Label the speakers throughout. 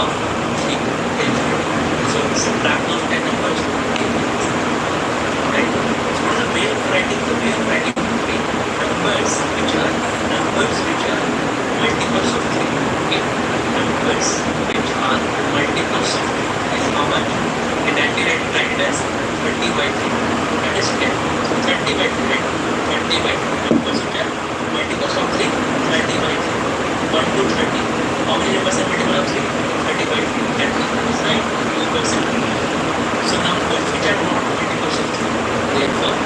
Speaker 1: of 3. Okay. So subtract those 10 numbers. Right. So the way of writing would be numbers which are multiples of 3. Okay. Numbers which are multiples of 3 is how much? It actually write it as 30 by 3. That is 10. So 30 by 3. Right? 30 by 3. Numbers which are multiples of 3. 30 by 3. 1 to 30. How many numbers are multiple of 3? 30 by 3. 10. Right? 2%. So numbers which are not multiples of 3. Therefore,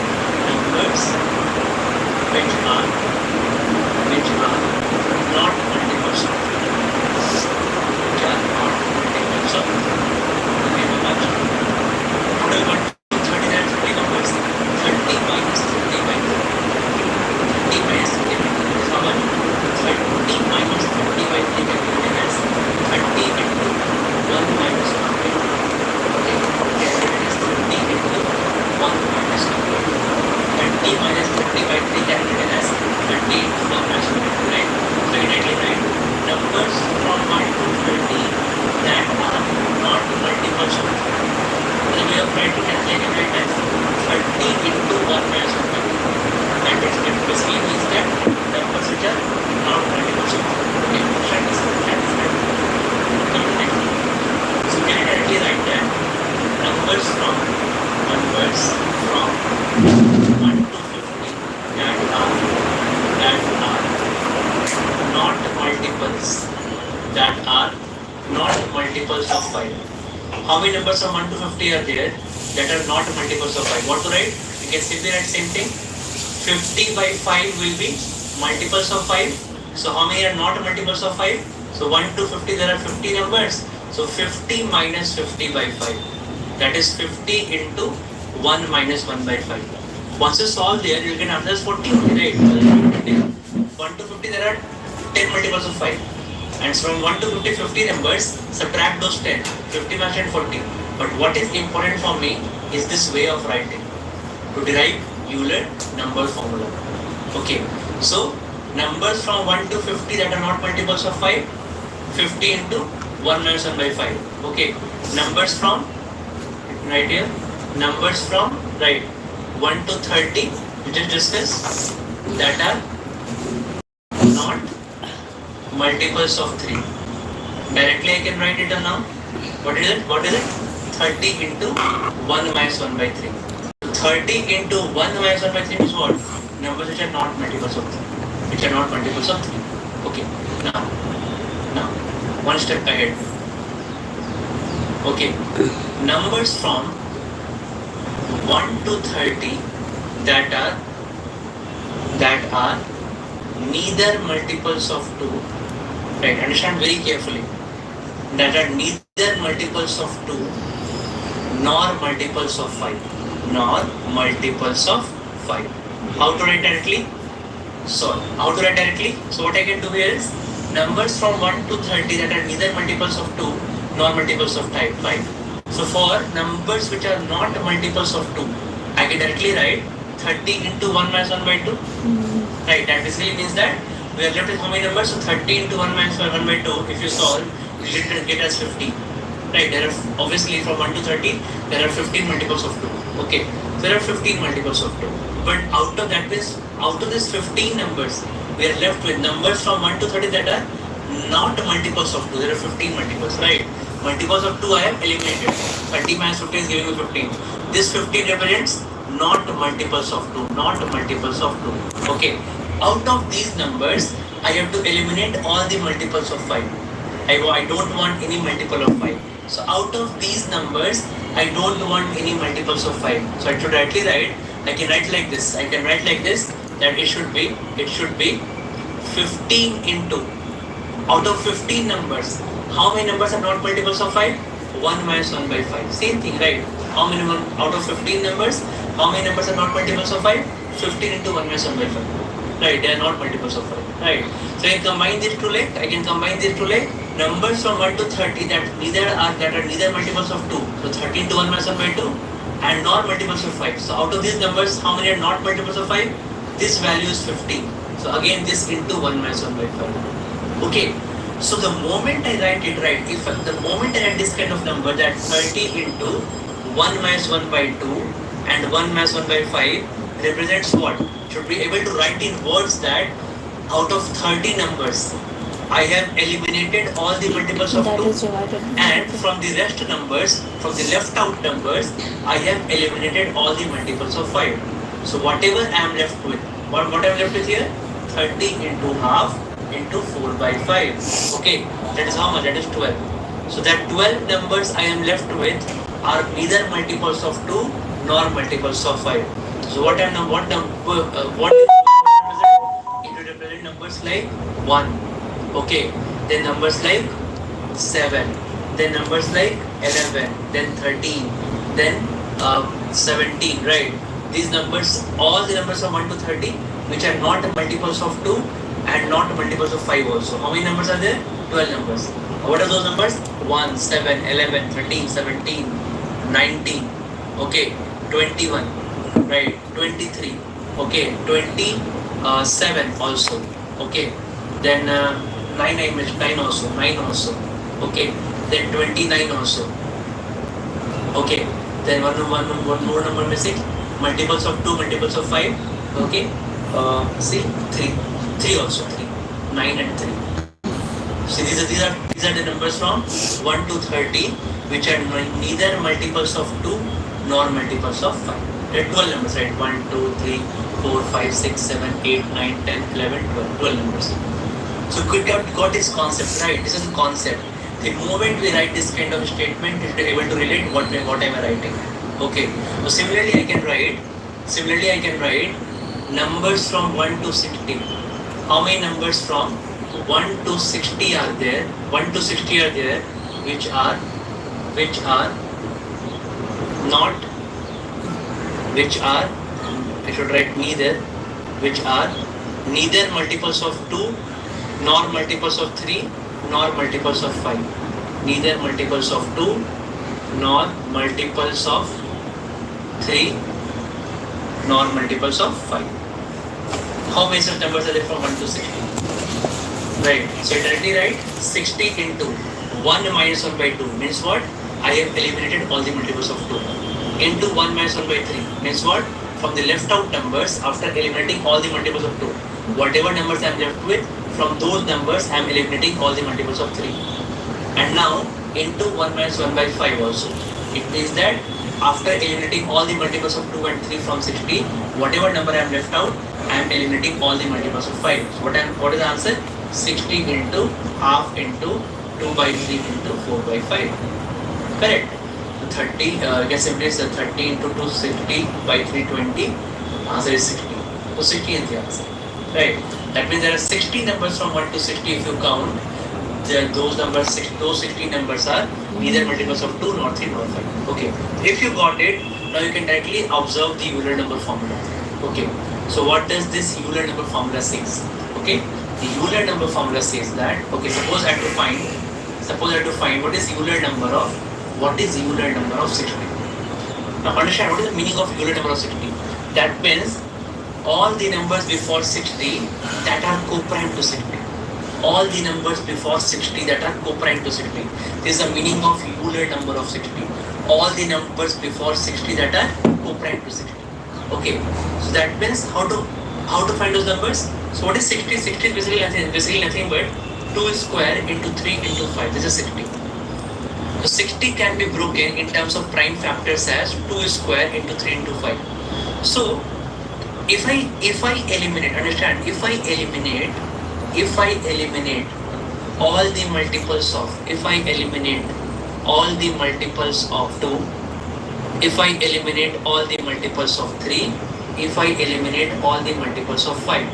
Speaker 1: numbers which are not multiples of 3. Which are not multiples of 3. Okay, how much? Total 1 to 30, that is 30 numbers. 30 minus 30 by 3. 30 minus 30 by 3 is how much? 30 minus 30 by 3 calculated as 30 into 1 minus 1 by 3. Okay, calculated as 30 into 1 minus 1 by 3. 30 minus 30 by 3 calculated as 30 into 1 minus 1 by 3, right? So immediately write numbers from 1 to 30 that are not multiples of 3. The way of writing as I can write as 30 into 1 minus 1 by 3. That is, it basically means that numbers which are not multiples of 3. Okay, that is right. Come to next one. So can I directly write that numbers from 1 to 50 that are not multiples of 5. How many numbers from 1 to 50 are there that are not multiples of 5? What to write? You can simply write same thing. 50 by 5 will be multiples of 5. So how many are not multiples of 5? So 1 to 50 there are 50 numbers. So 50 minus 50 by 5. That is 50 into 1 minus 1 by 5. Once you solve there, you will get answer as 40 only, right? 1 to 50 there are 10 multiples of 5. And from 1 to 50, 50 numbers, subtract those 10. 50 minus 10, 40. But what is important for me is this way of writing. To derive Euler number formula. Okay. So, numbers from 1 to 50 that are not multiples of 5. 50 into 1 minus 1 by 5. Okay. Numbers from, right here. Numbers from, right, 1 to 30, we just discussed, that are not multiples of 3. Directly I can write it down now. What is it? 30 into 1 minus 1 by 3. 30 into 1 minus 1 by 3 is what? Numbers which are not multiples of 3. Which are not multiples of 3. Okay. Now, one step ahead. Okay. Numbers from 1 to 30 that are neither multiples of 2. Right, understand very carefully. That are neither multiples of 2 nor multiples of 5. How to write directly? So what I can do here is numbers from 1 to 30 that are neither multiples of 2 nor multiples of 5. So for numbers which are not multiples of 2, I can directly write 30 into 1 minus 1 by 2. Right, that basically means that we are left with how many numbers? So 30 into 1 minus 1 by 2, if you solve, you should get as 50. Right, there are obviously from 1 to 30, there are 15 multiples of 2. Okay, so there are 15 multiples of 2. But out of this 15 numbers, we are left with numbers from 1 to 30 that are not multiples of 2. There are 15 multiples, right? Multiples of 2 I have eliminated. 30 minus 15 is giving me 15. This 15 represents not multiples of 2. Okay. Out of these numbers, I have to eliminate all the multiples of 5. I don't want any multiple of 5. So out of these numbers, I don't want any multiples of 5. So I should directly write, I can write like this, that it should be 15 into, out of 15 numbers, how many numbers are not multiples of 5? 1 minus 1 by 5. Same thing, right? How many out of 15 numbers, how many numbers are not multiples of 5? 15 into 1 minus 1 by 5. Right, they are not multiples of 5. Right. So I can combine these two like numbers from 1 to 30 that are neither multiples of 2. So 30 into 1 minus 1 by 2 and not multiples of 5. So out of these numbers, how many are not multiples of 5? This value is 15. So again this into 1 minus 1 by 5. Okay. So the moment I write it right, if the moment I write this kind of number, that 30 into 1 minus 1 by 2 and 1 minus 1 by 5 represents what? Should be able to write in words that out of 30 numbers, I have eliminated all the multiples of 2, and from the rest numbers, from the left out numbers, I have eliminated all the multiples of 5. So whatever I am left with, what I am left with here? 30 into half into 4 by 5. Okay, that is how much? That is 12. So that 12 numbers I am left with are neither multiples of 2 nor multiples of 5. So what is it will represent numbers like 1. Okay, then numbers like 7, then numbers like 11, then 13, then 17, right? These numbers, all the numbers from 1 to 30, which are not multiples of 2 and not multiples of 5 also. How many numbers are there? 12 numbers. What are those numbers? 1, 7, 11, 13, 17, 19, okay, 21, right, 23, okay, 27 also, okay, then 9 I missed, 9 also, okay, then 29 also, okay, then one more number missing, multiples of 2, multiples of 5, okay, see, 3 also, 3, 9 and 3. See, these are the numbers from 1 to 30, which are neither multiples of 2 nor multiples of 5. There are 12 numbers, right? 1, 2, 3, 4, 5, 6, 7, 8, 9, 10, 11, 12 numbers. So we got this concept, right? This is a concept. The moment we write this kind of statement, it is able to relate what I am writing. Okay. So similarly, I can write numbers from 1 to 60. How many numbers from 1 to 60 are there? 1 to 60 are there, which are not, which are, I should write neither, which are neither multiples of 2 nor multiples of 3 nor multiples of 5. Neither multiples of 2 nor multiples of 3 nor multiples of 5. How many such numbers are there from 1 to 60? Right. So directly write 60 into 1 minus 1 by 2 means what? I have eliminated all the multiples of 2. Into 1 minus 1 by 3 means what? From the left out numbers, after eliminating all the multiples of 2, whatever numbers I am left with, from those numbers I am eliminating all the multiples of 3. And now into 1 minus 1 by 5 also. It means that after eliminating all the multiples of 2 and 3 from 60, whatever number I am left out, I am eliminating all the multiples of 5. So what is the answer? 60 into half into 2 by 3 into 4 by 5. Correct. 30, I guess simply it's 30 into 260 by 320. Answer is 60. So 60 is the answer. Right. That means there are 60 numbers from 1 to 60 if you count. Those 60 numbers are neither multiples of 2 nor 3 nor 5. Okay. If you got it, now you can directly observe the Euler number formula. Okay. So what does this Euler number formula says? Okay. The Euler number formula says that, okay, suppose I have to find what is Euler number of 60. Now understand what is the meaning of Euler number of 60. That means all the numbers before 60 that are co-prime to 60. All the numbers before 60 that are co-prime to 60. This is the meaning of Euler number of 60. All the numbers before 60 that are co-prime to 60. Okay, so that means how to find those numbers? So what is 60? 60 is basically nothing but 2 square into 3 into 5. This is 60. So 60 can be broken in terms of prime factors as 2 square into 3 into 5. So if I eliminate, understand, if I eliminate all the multiples of 2, if I eliminate all the multiples of 3, if I eliminate all the multiples of 5,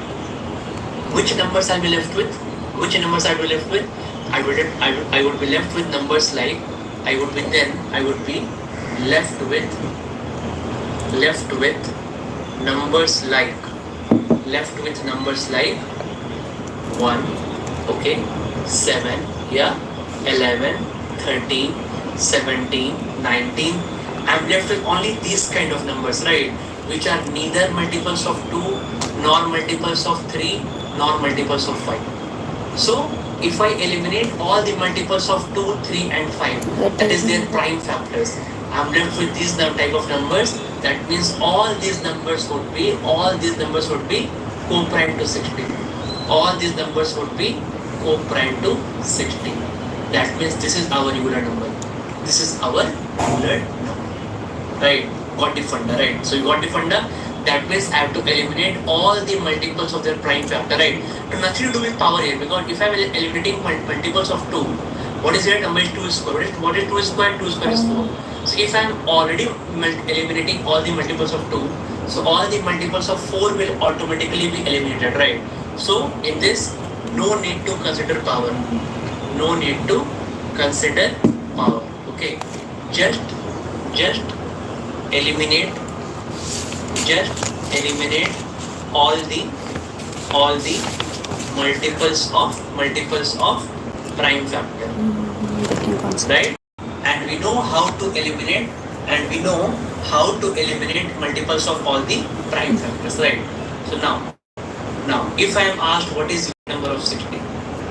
Speaker 1: which numbers I'll be left with? I would be left with numbers like, I would be left with numbers like 1, okay, 7, yeah, 11, 13, 17, 19. I'm left with only these kind of numbers, right, which are neither multiples of 2 nor multiples of 3 nor multiples of 5. So if I eliminate all the multiples of 2, 3 and 5, that is their prime factors, I am left with these type of numbers. That means all these numbers would be co-prime to 60. All these numbers would be co-prime to 60. That means this is our Euler number. This is our Euler number. Right? Got the funda, right? So you got the funda. That means I have to eliminate all the multiples of their prime factor, right? So nothing to do with power here, because if I am eliminating multiples of 2, what is their number is 2 square. What is 2 square? 2 square is 4. So if I am already eliminating all the multiples of 2, so all the multiples of 4 will automatically be eliminated, right? So in this, no need to consider power. No need to consider power. Okay, just eliminate all the multiples of prime factor, right? And we know how to eliminate multiples of all the prime factors, right? So now if I am asked what is Euler number of 60,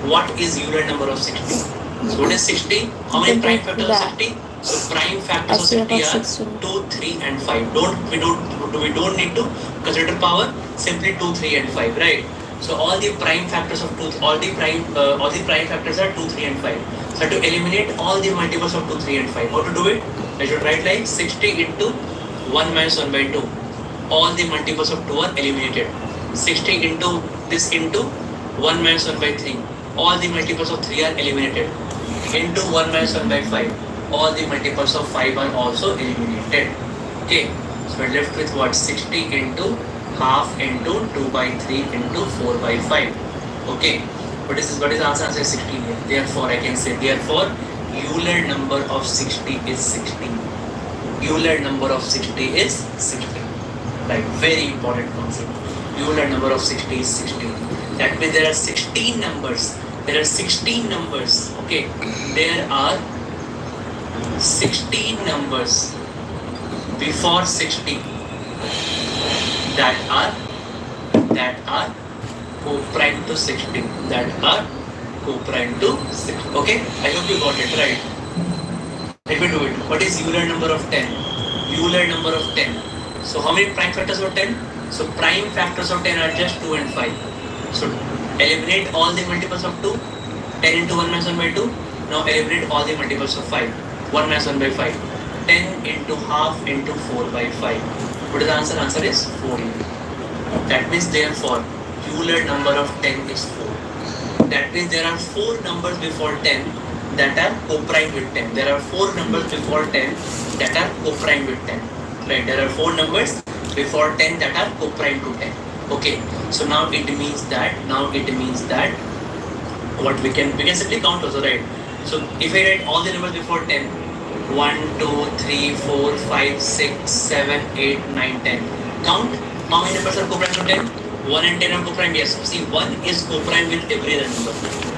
Speaker 1: what is Euler number of 60? So what is 60? How many prime factors of 60? So prime factors of 60 are 2, 3 and 5. We don't need to consider power, simply 2, 3 and 5, right? So all the prime factors of 2, all the prime factors are 2, 3 and 5. So to eliminate all the multiples of 2, 3 and 5, how to do it? I should write like 60 into 1 minus 1 by 2. All the multiples of 2 are eliminated. 60 into 1 minus 1 by 3. All the multiples of 3 are eliminated. Into 1 minus 1 by 5. All the multiples of 5 are also eliminated. Okay, so we're left with what? 60 into half into 2 by 3 into 4 by 5. Okay, what is the answer? Answer is 16 here. Therefore, I can say, Euler number of 60 is 16. Euler number of 60 is 16. Right, very important concept. Euler number of 60 is 16. That means there are 16 numbers. There are 16 numbers. Okay, there are 16 numbers before 60 that are co-prime to 60. That are co-prime to 60. Okay, I hope you got it right. Let me do it. What is Euler number of 10? Euler number of 10. So how many prime factors of 10? So prime factors of 10 are just 2 and 5. So eliminate all the multiples of 2. 10 into 1 minus 1 by 2. Now eliminate all the multiples of 5. 1 minus 1 by 5. 10 into half into 4 by 5. What is the answer? Answer is 4. That means therefore Euler number of 10 is 4. That means there are 4 numbers before 10 that are co-prime with 10. There are 4 numbers before 10 that are co-prime with 10. Right? There are 4 numbers before 10 that are co-prime to 10. Okay. So now it means that what we can simply count also, right? So if I write all the numbers before 10, 1, 2, 3, 4, 5, 6, 7, 8, 9, 10. Count how many numbers are co-prime to 10? 1 and 10 are co-prime. Yes. See, 1 is co-prime with every other number.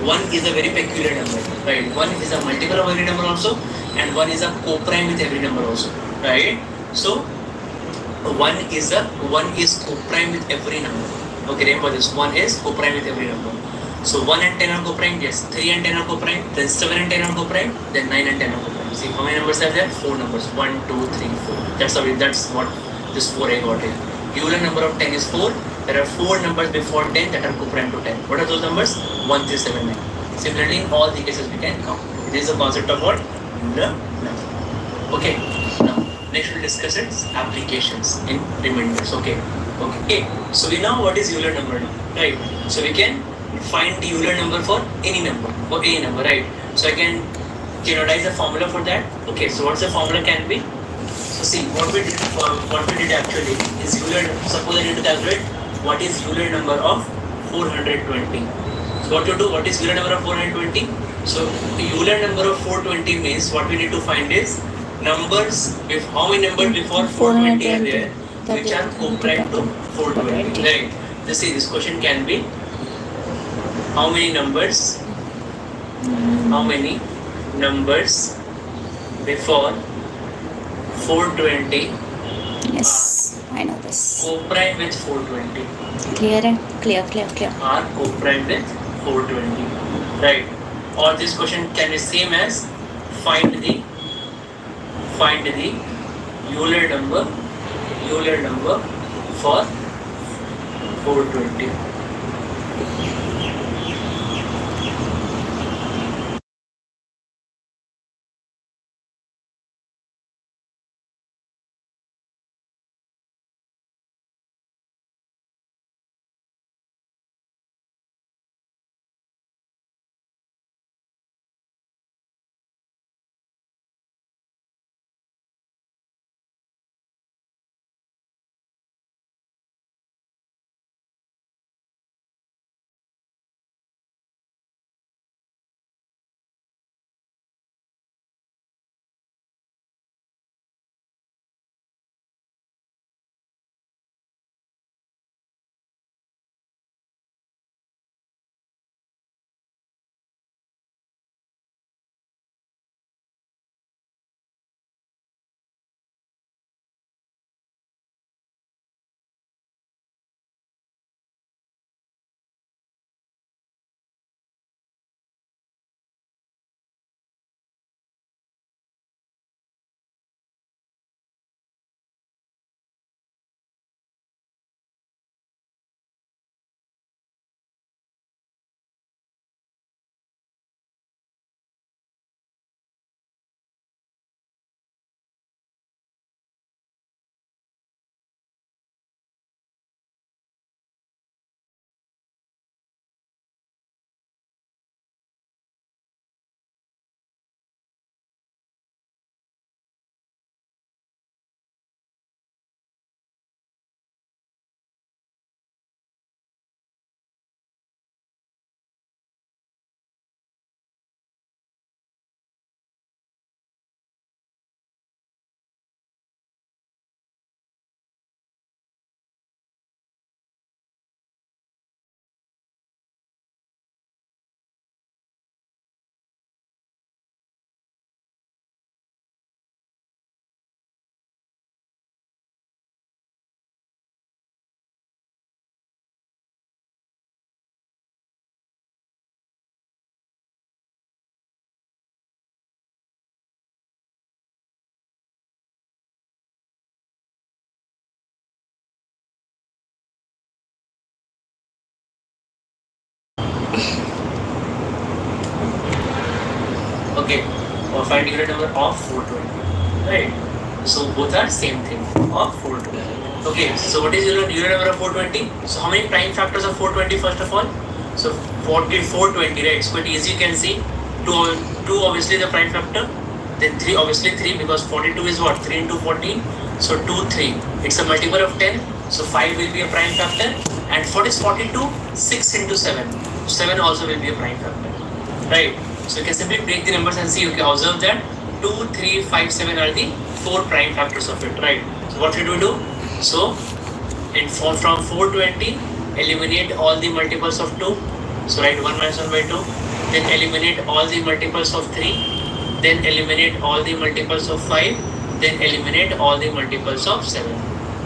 Speaker 1: 1 is a very peculiar number, right? 1 is a multiple of every number also, and 1 is a co-prime with every number also, right? So 1 is co-prime with every number. Okay, remember this. 1 is co-prime with every number. So 1 and 10 are co-prime. Yes. 3 and 10 are co-prime. Then 7 and 10 are co-prime. Then 9 and 10 are co-prime. See how many numbers are there? 4 numbers. 1, 2, 3, 4. That's what this 4 I got here. Euler number of 10 is 4. There are 4 numbers before 10 that are co-prime to 10. What are those numbers? 1, 3, 7, 9. Similarly, in all the cases we can count. This is the concept of what? Euler number. Okay. Now, next we'll discuss its applications in remainders. Okay. So we know what is Euler number now, right? So we can find the Euler number for any number, right? So I can generalize the formula for that. Okay. So what's the formula can be? So see, what we did actually is Euler. Suppose I need to calculate what is Euler number of 420. So what you do? What is Euler number of 420? So Euler number of 420 means what we need to find is numbers with how many numbers before 420 are there which are co-prime to 420. Right. Just see, this question can be how many numbers before 420
Speaker 2: Yes, I know this.
Speaker 1: co-prime with 420.
Speaker 2: Clear.
Speaker 1: Are co-prime with 420. right? Or this question can be same as find the Euler number for 420. Okay, or find Euler number of 420, right? So both are same thing, of 420. Okay, so what is Euler number of 420? So how many prime factors of 420 first of all? So 420, right? It's quite easy, you can see. 2 obviously the prime factor, then 3 obviously 3 because 42 is what? 3 into 14. So 2, 3. It's a multiple of 10. So 5 will be a prime factor. And what is 42? 6 into 7. 7 also will be a prime factor, right? So you can simply break the numbers and see, you can observe that 2, 3, 5, 7 are the 4 prime factors of it, right? So what should we do? So from 420, eliminate all the multiples of 2. So write 1 minus 1 by 2. Then eliminate all the multiples of 3. Then eliminate all the multiples of 5. Then eliminate all the multiples of 7,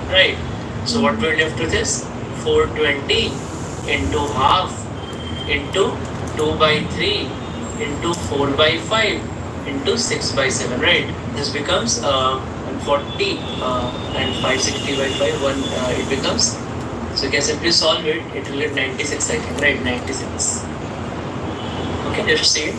Speaker 1: right? So what we're left with is 420 into half into 2 by 3 into 4 by 5 into 6 by 7, right? This becomes 140 and 560 by 5, it becomes, so you can simply solve it, it will get 96 I think, right? 96. Okay, just see it.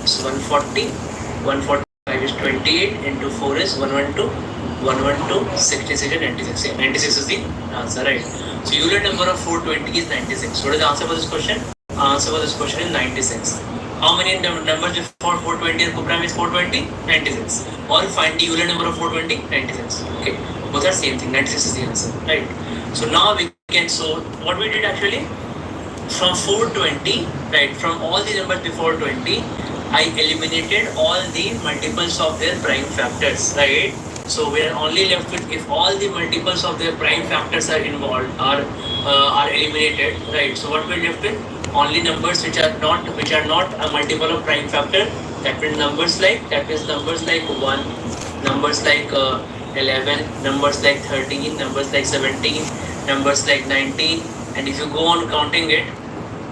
Speaker 1: So 145 is 28 into 4 is 112, 66 and 96. Yeah, 96 is the answer, right? So Euler number of 420 is 96. What is the answer for this question? Answer for this question is 96. How many numbers before 420 and co-prime is 420? 96. Or find the Euler number of 420? 96. Okay, both are same thing. 96 is the answer, right? So now we can, so what we did actually, from 420, right, from all the numbers before 20, I eliminated all the multiples of their prime factors, right? So we are only left with, if all the multiples of their prime factors are involved, are eliminated, right? So what we are left with? Only numbers which are not a multiple of prime factor. That means numbers like 1, numbers like 11, numbers like 13, numbers like 17, numbers like 19, and if you go on counting it,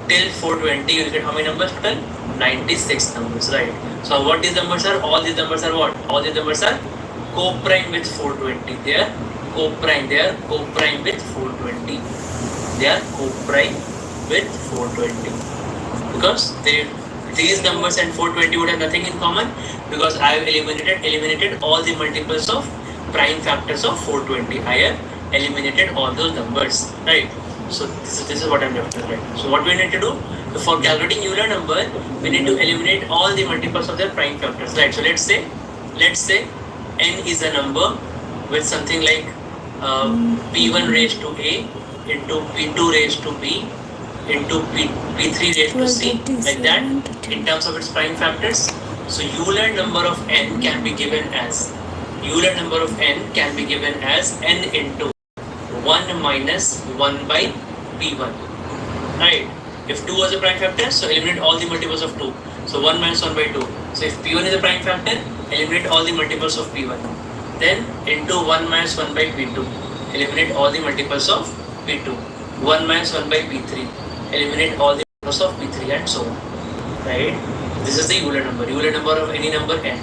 Speaker 1: till 420, you'll get how many numbers total? 96 numbers, right? So what these numbers are? All these numbers are what? All these numbers are co-prime with 420. They are co-prime. They are co-prime with 420. They are co-prime with 420 because these numbers and 420 would have nothing in common because I have eliminated all the multiples of prime factors of 420. I have eliminated all those numbers, right? So this is what I'm left with, right? So what we need to do for calculating Euler number, we need to eliminate all the multiples of their prime factors, right? So let's say n is a number with something like p1 raised to a into p2 raised to b into p3 raised to c, like that in terms of its prime factors. So Euler number of n can be given as n into 1 minus 1 by p1, right? If 2 was a prime factor, so eliminate all the multiples of 2. So 1 minus 1 by 2. So if p1 is a prime factor, eliminate all the multiples of p1. Then into 1 minus 1 by p2, eliminate all the multiples of p2. 1 minus 1 by p3, eliminate all the multiples of p3 and so on, right? This is the Euler number of any number n.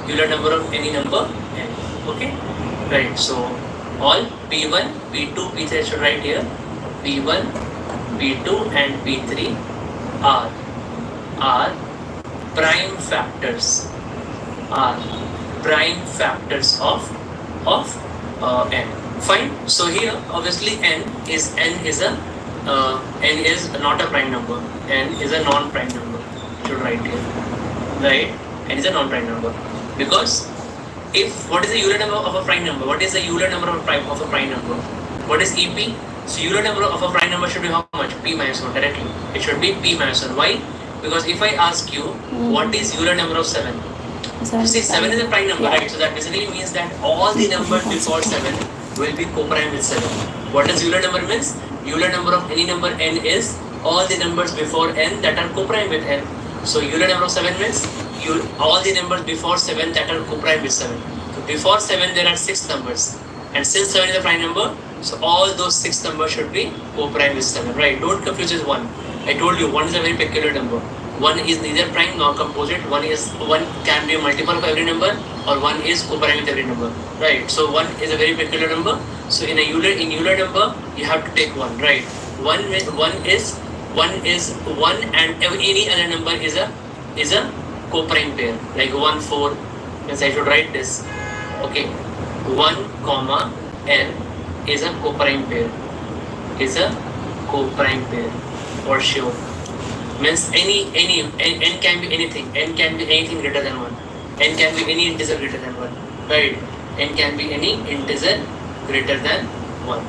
Speaker 1: Euler number of any number n. Okay, right? So all p1, p2, p3 I should write here. p1, p2 and p3 are prime factors. Of n. Fine. So here obviously n is not a prime number. N is a non-prime number. Should write here, right? N is a non-prime number because what is the Euler number of a prime number? What is the Euler number of a prime number? What is EP? So Euler number of a prime number should be how much? P minus 1 directly. It should be P minus 1. Why? Because if I ask you what is Euler number of 7? See, 7 is a prime number, right? So that basically means that all the numbers before 7 will be co-prime with 7. What does Euler number means? Euler number of any number n is all the numbers before n that are co-prime with n. So Euler number of 7 means all the numbers before 7 that are co-prime with 7. So before 7 there are 6 numbers, and since 7 is a prime number, so all those 6 numbers should be co-prime with 7, right? Don't confuse with 1. I told you 1 is a very peculiar number. 1 is neither prime nor composite. 1 can be a multiple of every number, or 1 is co-prime with every number, right? So 1 is a very peculiar number. So in Euler number you have to take 1, right? 1 is 1 and any other number is a co-prime pair, like 1, 4. Yes, I should write this. Okay, 1, comma n is a co-prime pair. For sure. Means n can be anything. N can be anything greater than 1. N can be any integer greater than 1. Right? N can be any integer greater than 1.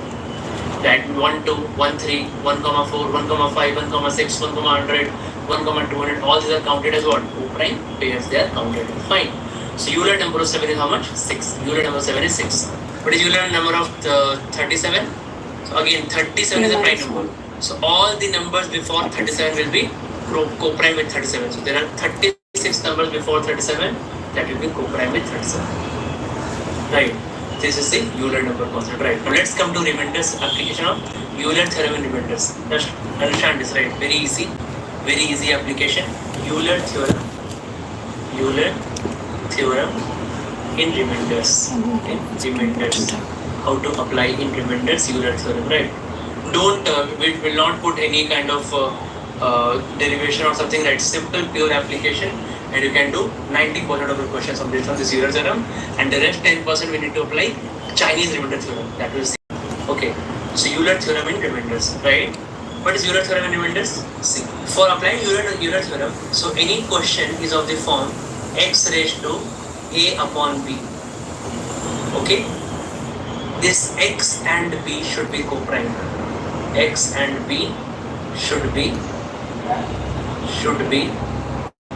Speaker 1: That 1, 2, 1, 3, 1, 4, 1, 5, 1, 6, 1, 100, 1, 200, all these are counted as what? Co-prime pairs, they are counted. Fine. So Euler number of 7 is how much? 6. Euler number of 7 is 6. What is Euler number of 37? So again, 37 is a prime number. So all the numbers before 37 will be co-prime with 37. So there are 36 numbers before 37 that will be co-prime with 37. Right. This is the Euler number concept, right? Now let's come to remainders, application of Euler theorem in remainders. Just understand this, right? Very easy application. Euler theorem in remainders. How to apply in remainders Euler theorem, right? Don't we will not put any kind of derivation or something, right? Simple pure application, and you can do 90% of the questions on this Euler theorem, and the rest 10% we need to apply Chinese remainder theorem. That will see. Okay, so Euler theorem in remainders, right? What is Euler theorem in remainders? See, for applying Euler theorem, so any question is of the form x raised to a upon b. Okay, this x and b should be co-prime. X and b should be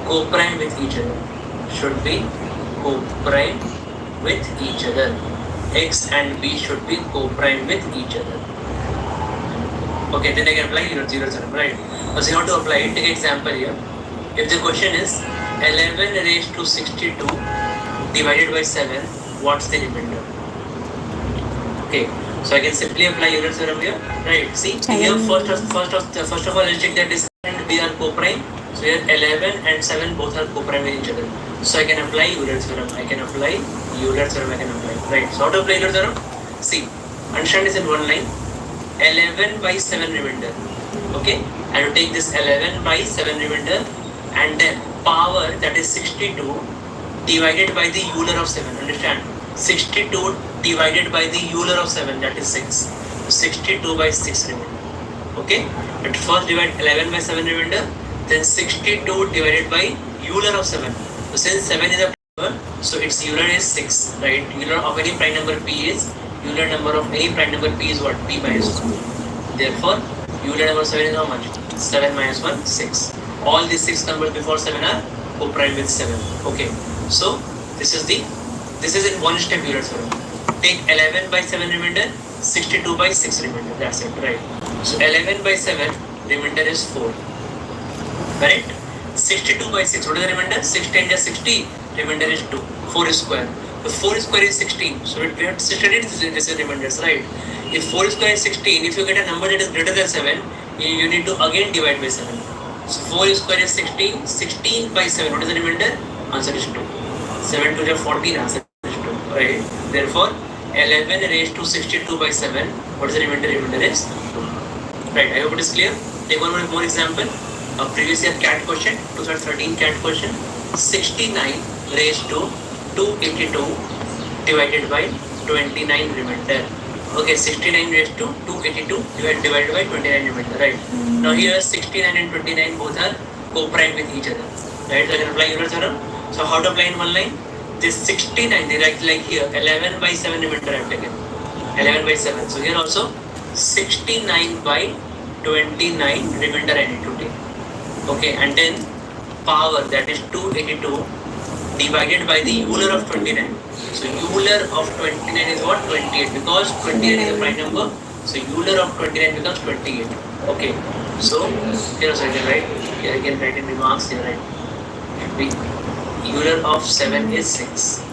Speaker 1: co-prime with each other. Should be co-prime with each other. X and b should be co-prime with each other. Okay, then I can apply Euler theorem, right? So you have to apply it. Take example here. If the question is 11 raised to 62 divided by 7, what's the remainder? Okay, so I can simply apply Euler theorem here, right? See, here first of all, let's check that this and B are co-prime. So here 11 and 7 both are co-prime with each other. So I can apply Euler's theorem. I can apply. Right. So how to apply Euler's theorem? See, understand this in one line. 11 by 7 remainder. Okay. I will take this 11 by 7 remainder and then power, that is 62, divided by the Euler of 7. Understand? 62 divided by the Euler of 7, that is 6. 62 by 6 remainder. Okay. But first divide 11 by 7 remainder, then 62 divided by Euler of 7. So since 7 is a prime number, so its Euler is 6, right? Euler of any prime number P is, Euler number of any prime number P is what? P minus 1. Therefore, Euler number 7 is how much? 7 minus 1, 6. All these 6 numbers before 7 are co-prime with 7. Okay. So this is in one step Euler theorem. Take 11 by 7 remainder, 62 by 6 remainder. That's it, right? So 11 by 7 remainder is 4. Correct? 62 by 6, what is the remainder? 6 10 is 60, remainder is 2. 4 is square. The 4 square is 16. So we have studied this is remainders, right? If 4 square is 16, if you get a number that is greater than 7, you need to again divide by 7. So 4 square is 16. 16 by 7, what is the remainder? Answer is 2. 7 to the 14, answer is 2. Right? Therefore, 11 raised to 62 by 7, what is the remainder? Remainder is 2. Right, I hope it is clear. Take one more example. A previous year CAT question, 2013 CAT question. 69 raised to 282 divided by 29 remainder. Okay, 69 raised to 282 divided by 29 remainder, right? Now here 69 and 29 both are co-prime with each other, right? So I can apply Euler's theorem. So how to apply in one line? This 69, they write like here, 11 by 7 remainder I have taken. 11 by 7. So here also 69 by 29 remainder I need to take. Okay, and then power, that is 282 divided by the Euler of 29. So Euler of 29 is what? 28, because 29 is a prime number. So Euler of 29 becomes 28. Okay, so here also I can write, here I can write in remarks, here right. Euler of 7 is 6.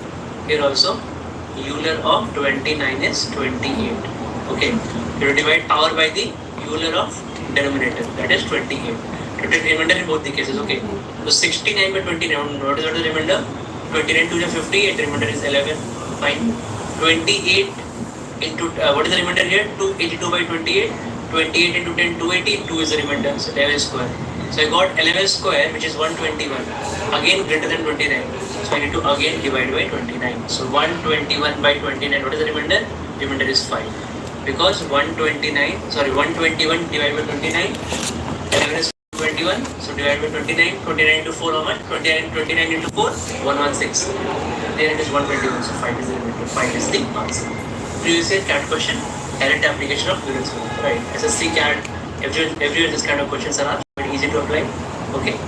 Speaker 1: Here also Euler of 29 is 28. Okay, you will divide power by the Euler of denominator, that is 28. To take remainder in both the cases. Okay, so 69 by 29, what is the remainder? 29 to the 58, remainder is 11. Fine. 28 into what is the remainder here? 282 by 28. 28 into 10, 280. 2 is the remainder, so 11 square. So I got 11 square, which is 121. Again greater than 29. So I need to again divide by 29. So 121 by 29. What is the remainder? Remainder is 5. Because 121 divided by 29. 11 is 21. So divide by 29. 29 into 4 how much? 29 into 4, 116. Then it is 121. So 5 is the remainder. 5 is the answer. Previous year CAT question, direct application of Euler's theorem. Right. SSC CAT, everywhere this kind of questions are asked, but easy to apply. Okay.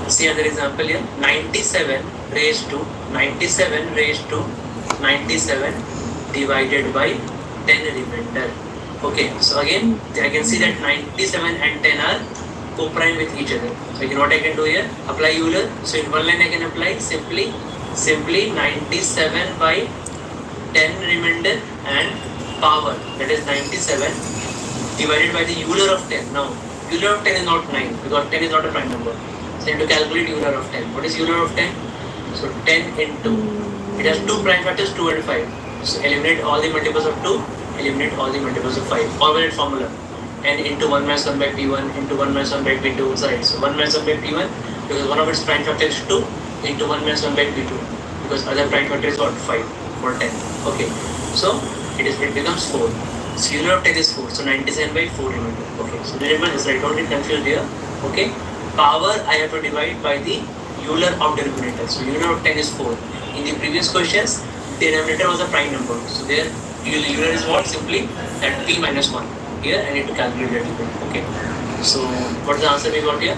Speaker 1: See another example here. 97 raised to 97 divided by 10 remainder. Okay. So again, I can see that 97 and 10 are co-prime with each other. So again, what I can do here? Apply Euler. So in one line I can apply simply 97 by 10 remainder and power, that is 97 divided by the Euler of 10. Now Euler of 10 is not 9 because 10 is not a prime number. So you have to calculate Euler of 10. What is Euler of 10? So 10 into, it has two prime factors, 2 and 5. So eliminate all the multiples of 2, eliminate all the multiples of 5. Formulate formula. N into 1 minus 1 by P1 into 1 minus 1 by P2. Right. So 1 minus 1 by P1 because one of its prime factors is 2 into 1 minus 1 by P2 because other prime factor is what? 5 for 10. Okay. So it becomes 4. So Euler of 10 is 4. So 97 by 4 remainder. Okay. So remember this, right? Don't get confused here. Okay. Power I have to divide by the Euler of denominator. So Euler of 10 is 4. In the previous questions, the denominator was a prime number. So there Euler is what? Simply that P minus 1. Here I need to calculate that equal. Okay. So what is the answer we got here?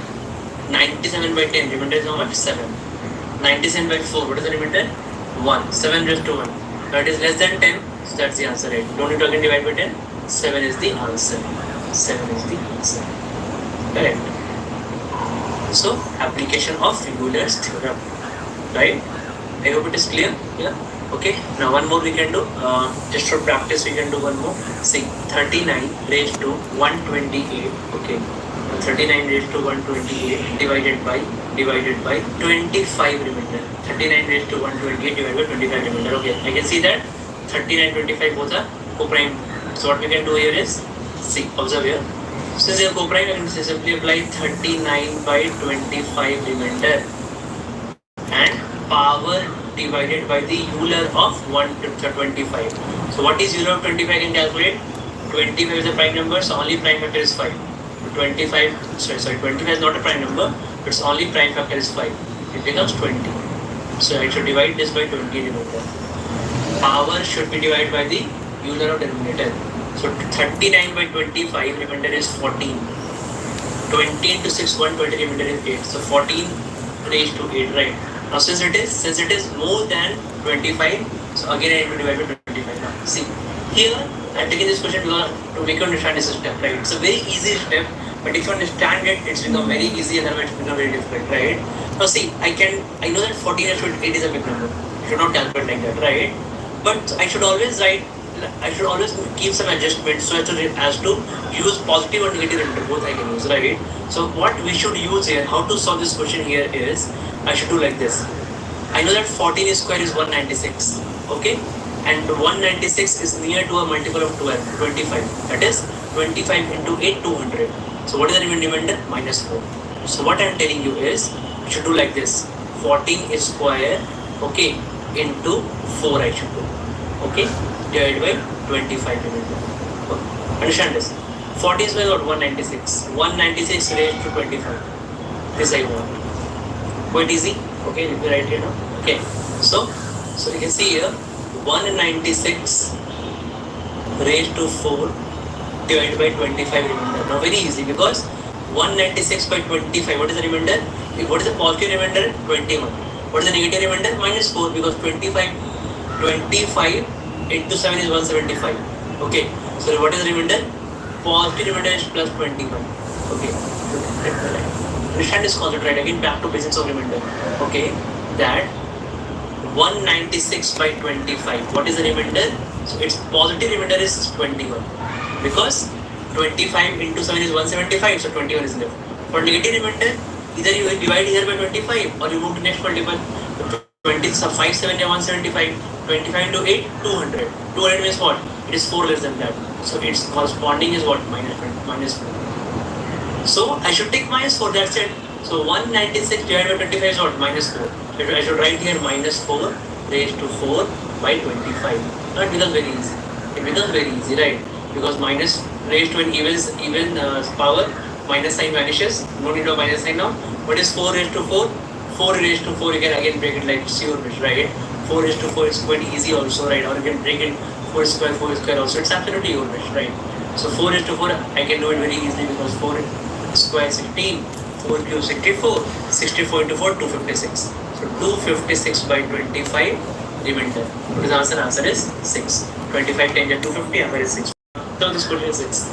Speaker 1: 97 by 10. Remainder is how much? 7. 97 by 4. What is the remainder? 1. 7 raised to 1. That is less than 10. So that's the answer, right? Don't need to again divide by 10. 7 is the answer. 7 is the answer. Correct. So application of Euler's theorem. Right? I hope it is clear. Yeah. Okay. Now one more we can do. Just for practice we can do one more. See, 39 raised to 128. Okay. 39 raised to 128 divided by 25 remainder. 39 raised to 128 divided by 25 remainder. Okay, I can see that 39, 25 both are co-prime. So what we can do here is, see, observe here. Since they are co-prime, I can simply apply 39 by 25 remainder and power divided by the Euler of 1 to 25. So what is Euler of 25? I can calculate. 25 is a prime number, so only prime factor is 5. 25 is not a prime number, its only prime factor is 5. It becomes 20. So I should divide this by 20 remainder. Power should be divided by the Euler of denominator. So 39 by 25 remainder is 14. 20 into 6, 120 remainder is 8. So 14 raised to 8, right? Now since it is more than 25, so again I need to divide by 25 now. See, here I am taking this question to make you understand this step, right? It's a very easy step, but if you understand it, it's become very easy, and otherwise it's become very difficult, right? Now see, I know that 14 raised to 8 is a big number. I should not calculate like that, right? But I should always keep some adjustments so as to use positive and negative into both I can use, right? So what we should use here, how to solve this question here is, I should do like this. I know that 14 square is 196, okay? And 196 is near to a multiple of 25. That is 25 into 8, 200. So what is the remainder? Minus 4. So what I am telling you is, you should do like this. 14 square, okay, into 4 I should do, okay, divided by 25 remainder. Okay. Understand this? 40 square is what? 196. 196 raised to 25. This I want. Quite easy. Okay, let me write here now. Okay, so you can see here 196 raised to 4 divided by 25 remainder. Now very easy, because 196 by 25, what is the remainder? What is the positive remainder? 21. What is the negative remainder? Minus 4, because 25 into 7 is 175. Okay, so what is the remainder? Positive remainder is plus 21. Okay, understand this concept, right? Again, back to basics of remainder. Okay, that 196 by 25. What is the remainder? So its positive remainder is 21, because 25 into 7 is 175, so 21 is left. For negative remainder, either you divide here by 25 or you move to next multiple. 5, 7 is 175. 25 into 8, 200. 200 means what? It is 4 less than that. So its corresponding is what? Minus 4. So I should take minus 4, that's it. So 196 divided by 25 is what? Minus 4. I should write here minus 4 raised to 4 by 25. Now it becomes very easy. It becomes very easy, right? Because minus raised to an even power, minus sign vanishes. No need of minus sign now. What is 4 raised to 4? 4 raised to 4, you can again break it like your wish, right? 4 raised to 4 is quite easy also, right? Or you can break it 4 square also. It's absolutely your wish, right? So 4 raised to 4, I can do it very easily, because 4 square is 16, 4 cube 64, 64 into 4, 256. So 256 by 25 remainder. What is the answer? Answer is 6. 25 times 250, answer is 6. So this question is 6.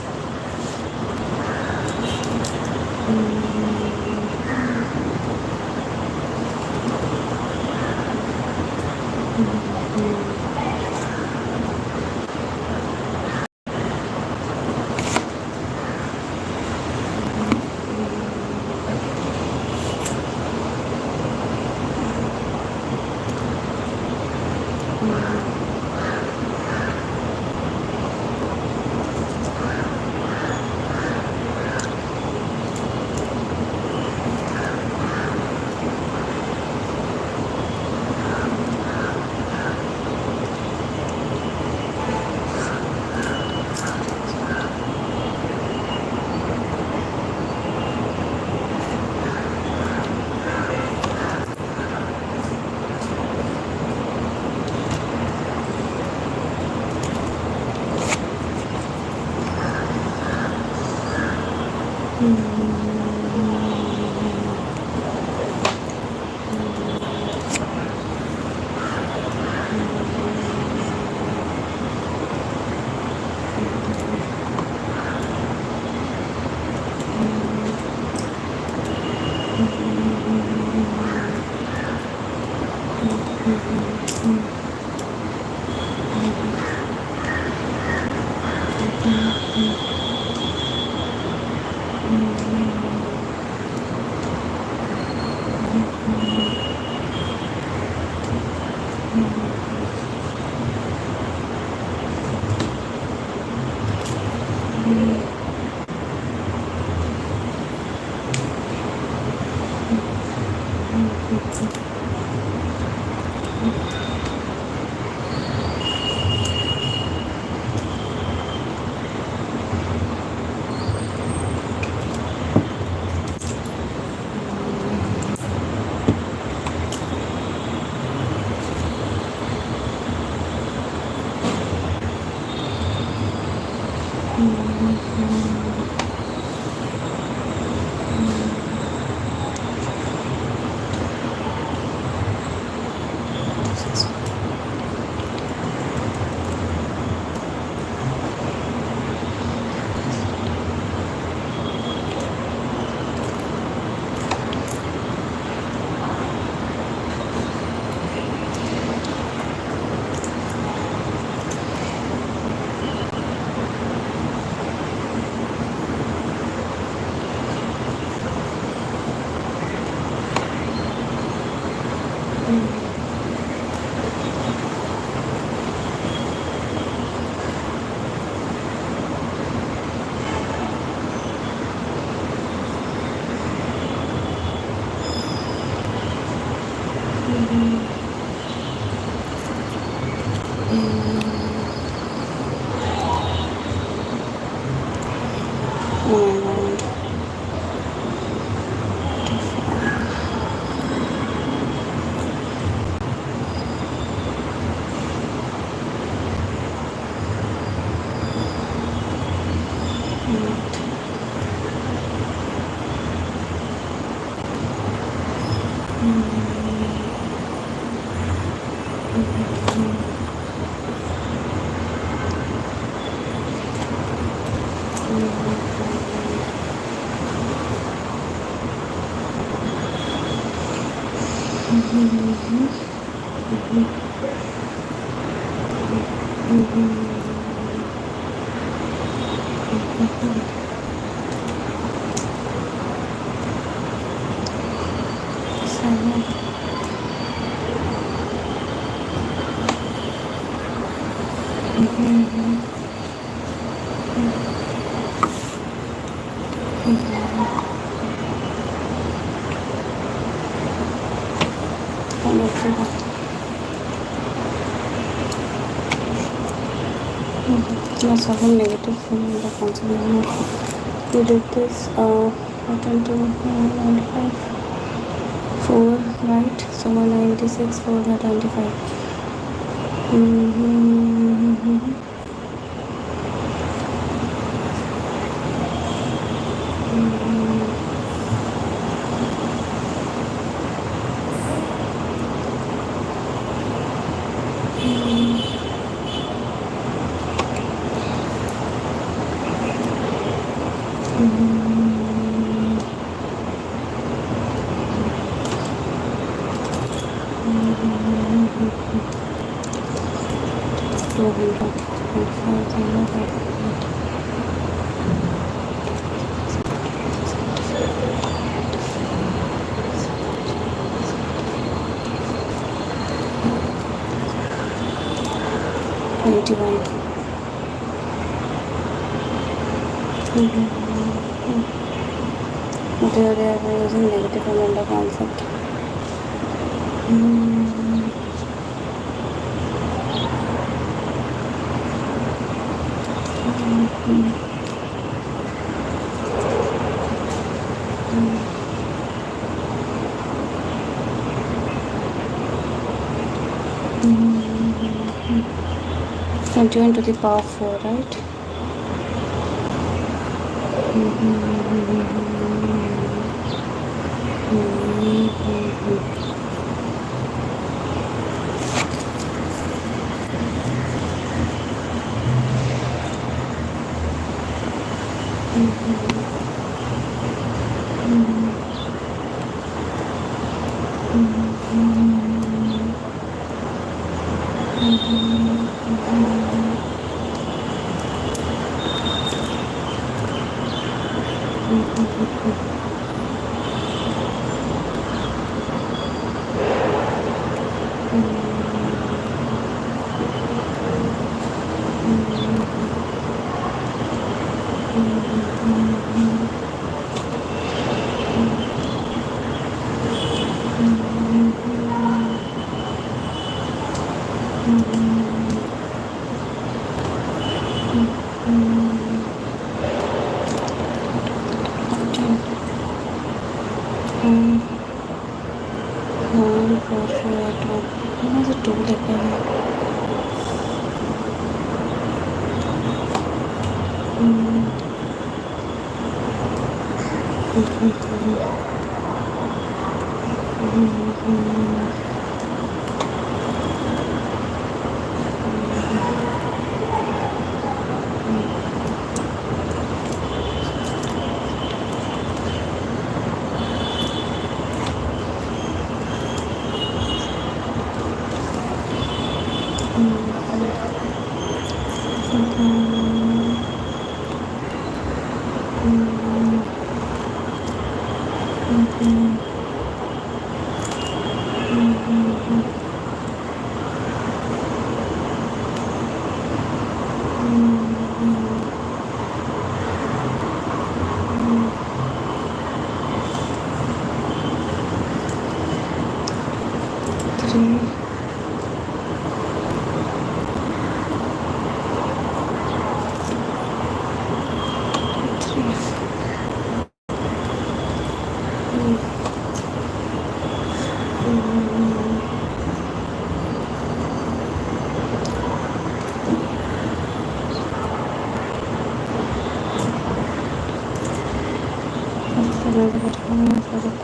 Speaker 2: Oh my god. Let's have a negative from the consonant. We did this return to 95 4, right? So 196 4 95. There they are using negative remainder concept. Twenty-one to the power 4, right?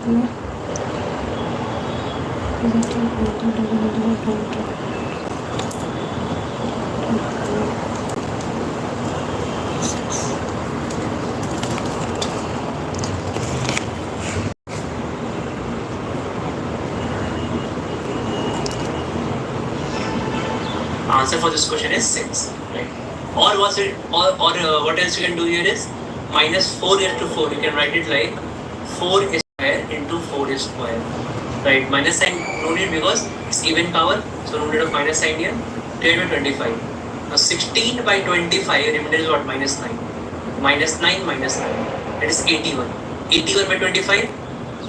Speaker 2: में
Speaker 1: Answer for this question is 6, right? Or what else you can do here is minus 4 raised to 4. You can write it like 4 is square into 4 is square, right? Minus sign no need because it's even power, so no need of minus sign here. Divided by 25. Now 16 by 25, remember is what? Minus 9. Minus 9 minus 9. That is 81. 81 by 25.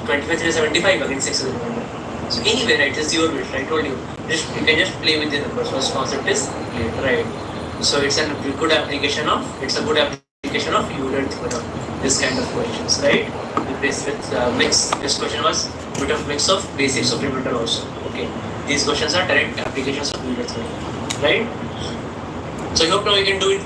Speaker 1: 25 is 75. Again 6 is remainder. So anyway, right? This is your wish. I told you. You can just play with the numbers. First concept is clear, right? So it's a good application of Euler theorem. This kind of questions, right? With mix. This question was a bit of mix of basics of remainder also. Okay. These questions are direct applications of Euler theorem, right? So I hope now you can do it.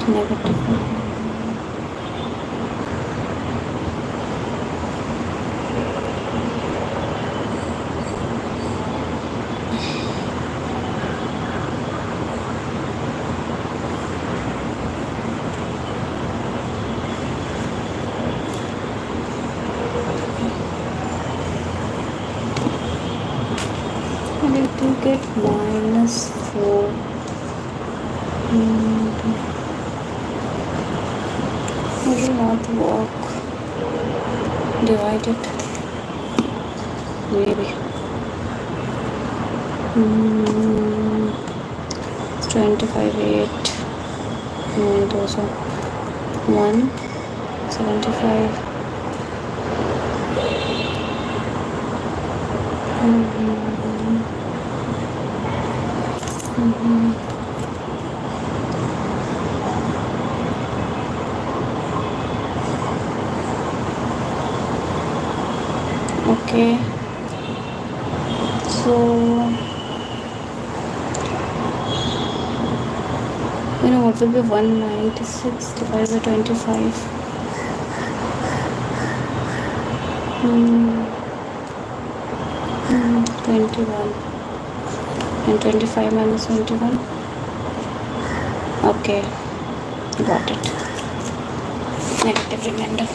Speaker 2: Negative. I need to get minus 4. It will not work. Divide it. Maybe. 25, 8. No, those are 1, 75. Okay, so you know what will be 196 divided by 25? 21 and 25 minus 21. Okay, got it. Negative remainder.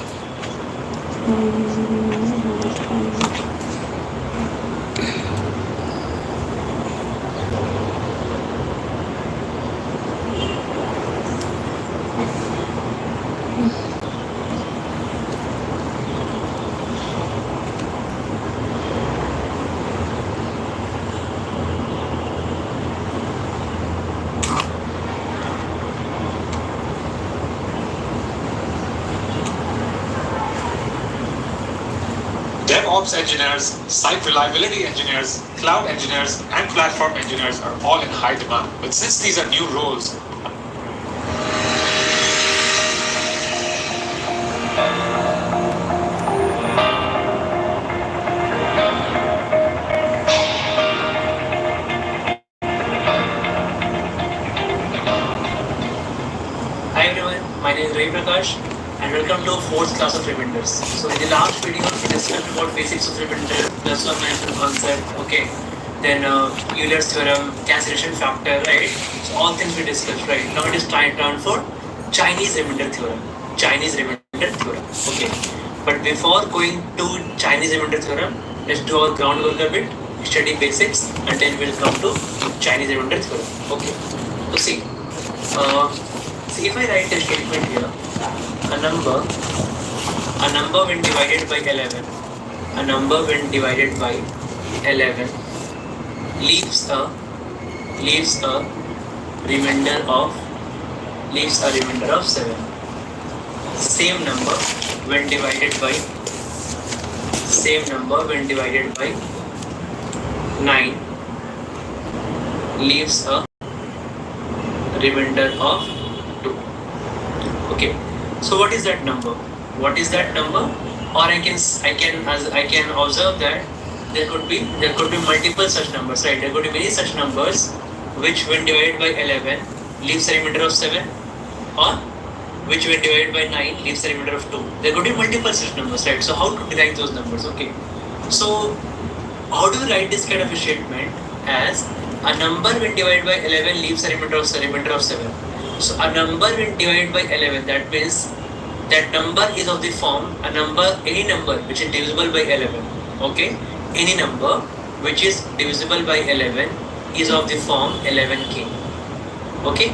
Speaker 3: DevOps engineers, site reliability engineers, cloud engineers, and platform engineers are all in high demand. But since these are new roles,
Speaker 1: Hi everyone, my name is Ravi Prakash and welcome to 4th class of remainders. So in the last video we discussed about basics of remainder, plus or minus concept, okay. Then Euler's theorem, cancellation factor, right? So all things we discussed, right? Now it is time for Chinese remainder theorem. Okay. But before going to Chinese remainder theorem, let's do our groundwork a bit, study basics, and then we'll come to Chinese remainder theorem. Okay. So see, if I write a statement here, a number when divided by 11, leaves a remainder of 7. Same number when divided by 9 leaves a remainder of 2. Okay. So what is that number? Or I can observe that there could be multiple such numbers, right? There could be many such numbers which when divided by 11 leaves a remainder of 7, or which when divided by 9 leaves a remainder of 2. There could be multiple such numbers, right? So how to derive those numbers? Okay. So how do we write this kind of a statement as a number when divided by 11 leaves a remainder of 7. So a number when divided by 11, that means that number is of the form any number which is divisible by 11. Okay, any number which is divisible by 11 is of the form 11k. Okay,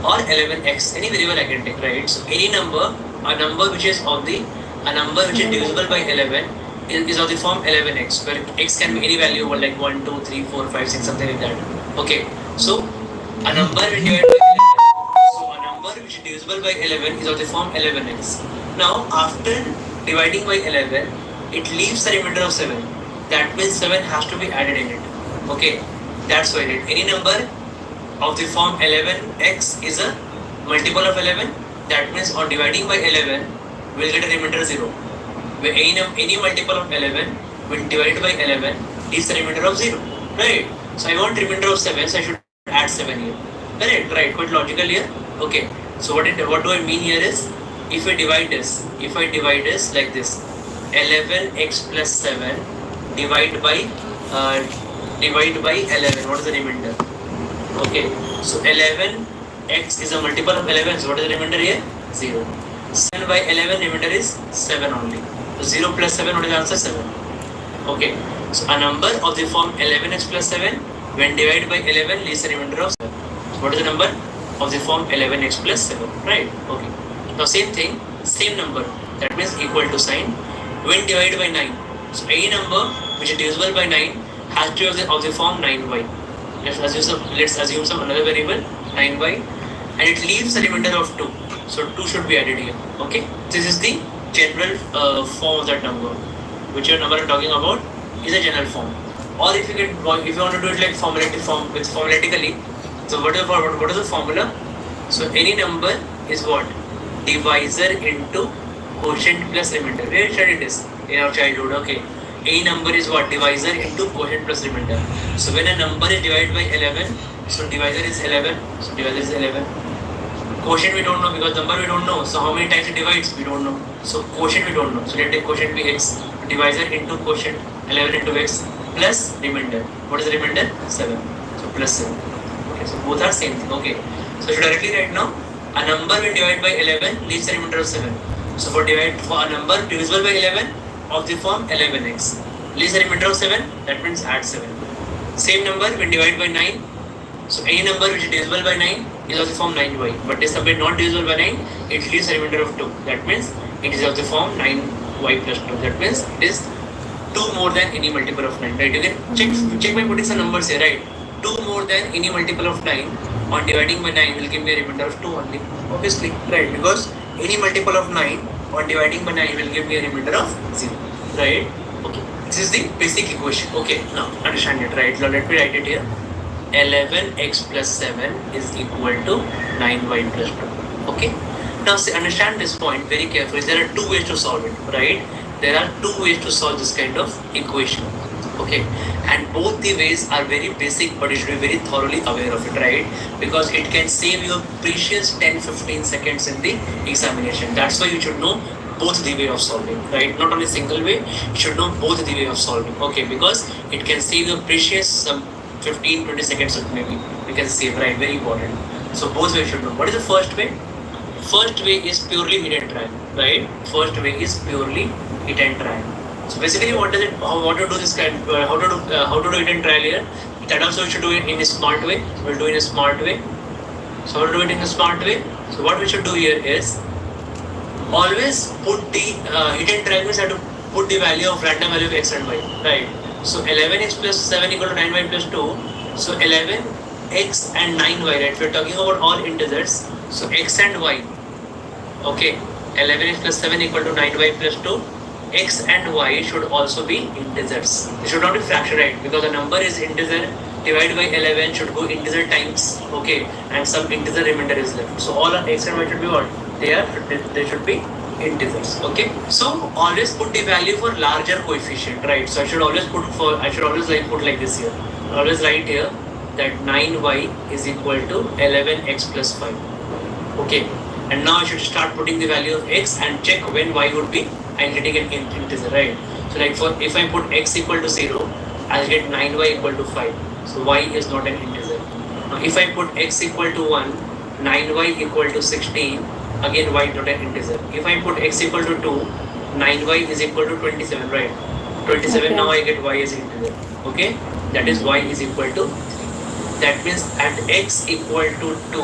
Speaker 1: or 11x, any variable I can take, right? So any number, a number which is divisible by 11 is of the form 11x, where x can be any value over like 1, 2, 3, 4, 5, 6, something like that. Okay, so a number when divided by 11, so a number which is divisible by 11 is of the form 11x. Now after dividing by 11, it leaves a remainder of 7. That means 7 has to be added in it. Okay, that's why any number of the form 11x is a multiple of 11. That means on dividing by 11, we'll get a remainder 0. Where any multiple of 11 when divided by 11 is a remainder of 0. Right? So I want remainder of 7, so I should add 7 here. Correct? Right? Quite logical here. Okay. So what do I mean here is, if I divide this like this, 11x plus 7 divide by 11. What is the remainder? Okay, so 11x is a multiple of 11. So what is the remainder here? 0. 7 by 11, remainder is 7 only. So 0 plus 7, what is the answer? 7. Okay, so a number of the form 11x plus 7 when divided by 11 leaves a remainder of 7. So what is the number of the form 11x plus 7? Right? Okay. Now same thing, same number. That means equal to sign when divided by 9. So any number which is divisible by 9 has to be of the form 9y. Let's assume some another variable 9y, and it leaves a remainder of 2. So 2 should be added here. Okay, this is the general form of that number. Whichever number I'm talking about is a general form. Or if you want to do it like formulatically, so what is the formula? So any number is what? Divisor into quotient plus remainder. We have studied this in our childhood. Okay. A number is what? Divisor into quotient plus remainder. So when a number is divided by 11, so divisor is 11. So divisor is 11. Quotient we don't know because number we don't know. So how many times it divides? We don't know. So quotient we don't know. So let the quotient be x. Divisor into quotient 11 into x plus remainder. What is the remainder? 7. So plus 7. Okay. So both are same thing. Okay. So should directly write now? A number when divided by 11 leaves a remainder of 7. So for a number divisible by 11 of the form 11x leaves a remainder of 7, that means add 7. Same number when divided by 9, so any number which is divisible by 9 is of the form 9y, but this number not divisible by 9, it leaves a remainder of 2, that means it is of the form 9y plus 2, that means it is 2 more than any multiple of 9, right? You can check by putting some numbers here, right? 2 more than any multiple of 9 on dividing by 9 will give me a remainder of 2 only, obviously, right? Because any multiple of 9 on dividing by 9 will give me a remainder of 0, right? Okay, this is the basic equation. Okay, now understand it, right? Now let me write it here. 11x plus 7 is equal to 9y plus 2. Okay, now see, understand this point very carefully. There are two ways to solve it, right? There are two ways to solve this kind of equation. Okay, and both the ways are very basic, but you should be very thoroughly aware of it, right? Because it can save you precious 10-15 seconds in the examination. That's why you should know both the way of solving, right? Not only single way, you should know both the way of solving. Okay, because it can save you precious some 15-20 seconds maybe. You can save, right? Very important. So both ways you should know. What is the first way? First way is purely hit and try, right? First way is purely hit and try. So basically, what to do this kind? How to do hit and try here? That also we should do it in a smart way. We'll do it in a smart way. So how to do it in a smart way? So what we should do here is always put the hit and try means have to put the value of random value of x and y, right? So 11x plus 7 equal to 9y plus 2. So 11x and 9y, right? We're talking about all integers. So x and y. Okay, 11x plus 7 equal to 9y plus 2. X and y should also be integers. It should not be fraction, right? Because the number is integer, divided by 11 should go integer times, okay, and some integer remainder is left. So all our x and y should be what? They should be integers, okay? So always put the value for larger coefficient, right? So I should always put like this here. Always write here that 9y is equal to 11x plus 5. Okay, and now I should start putting the value of x and check when y would be, I'm getting an integer, right? So like if I put x equal to 0, I'll get 9y equal to 5. So y is not an integer. Now if I put x equal to 1, 9y equal to 16, again y not an integer. If I put x equal to 2, 9y is equal to 27, right? 27,
Speaker 2: Okay.
Speaker 1: now I get y as integer. Okay, that is y is equal to 3. That means at x equal to 2,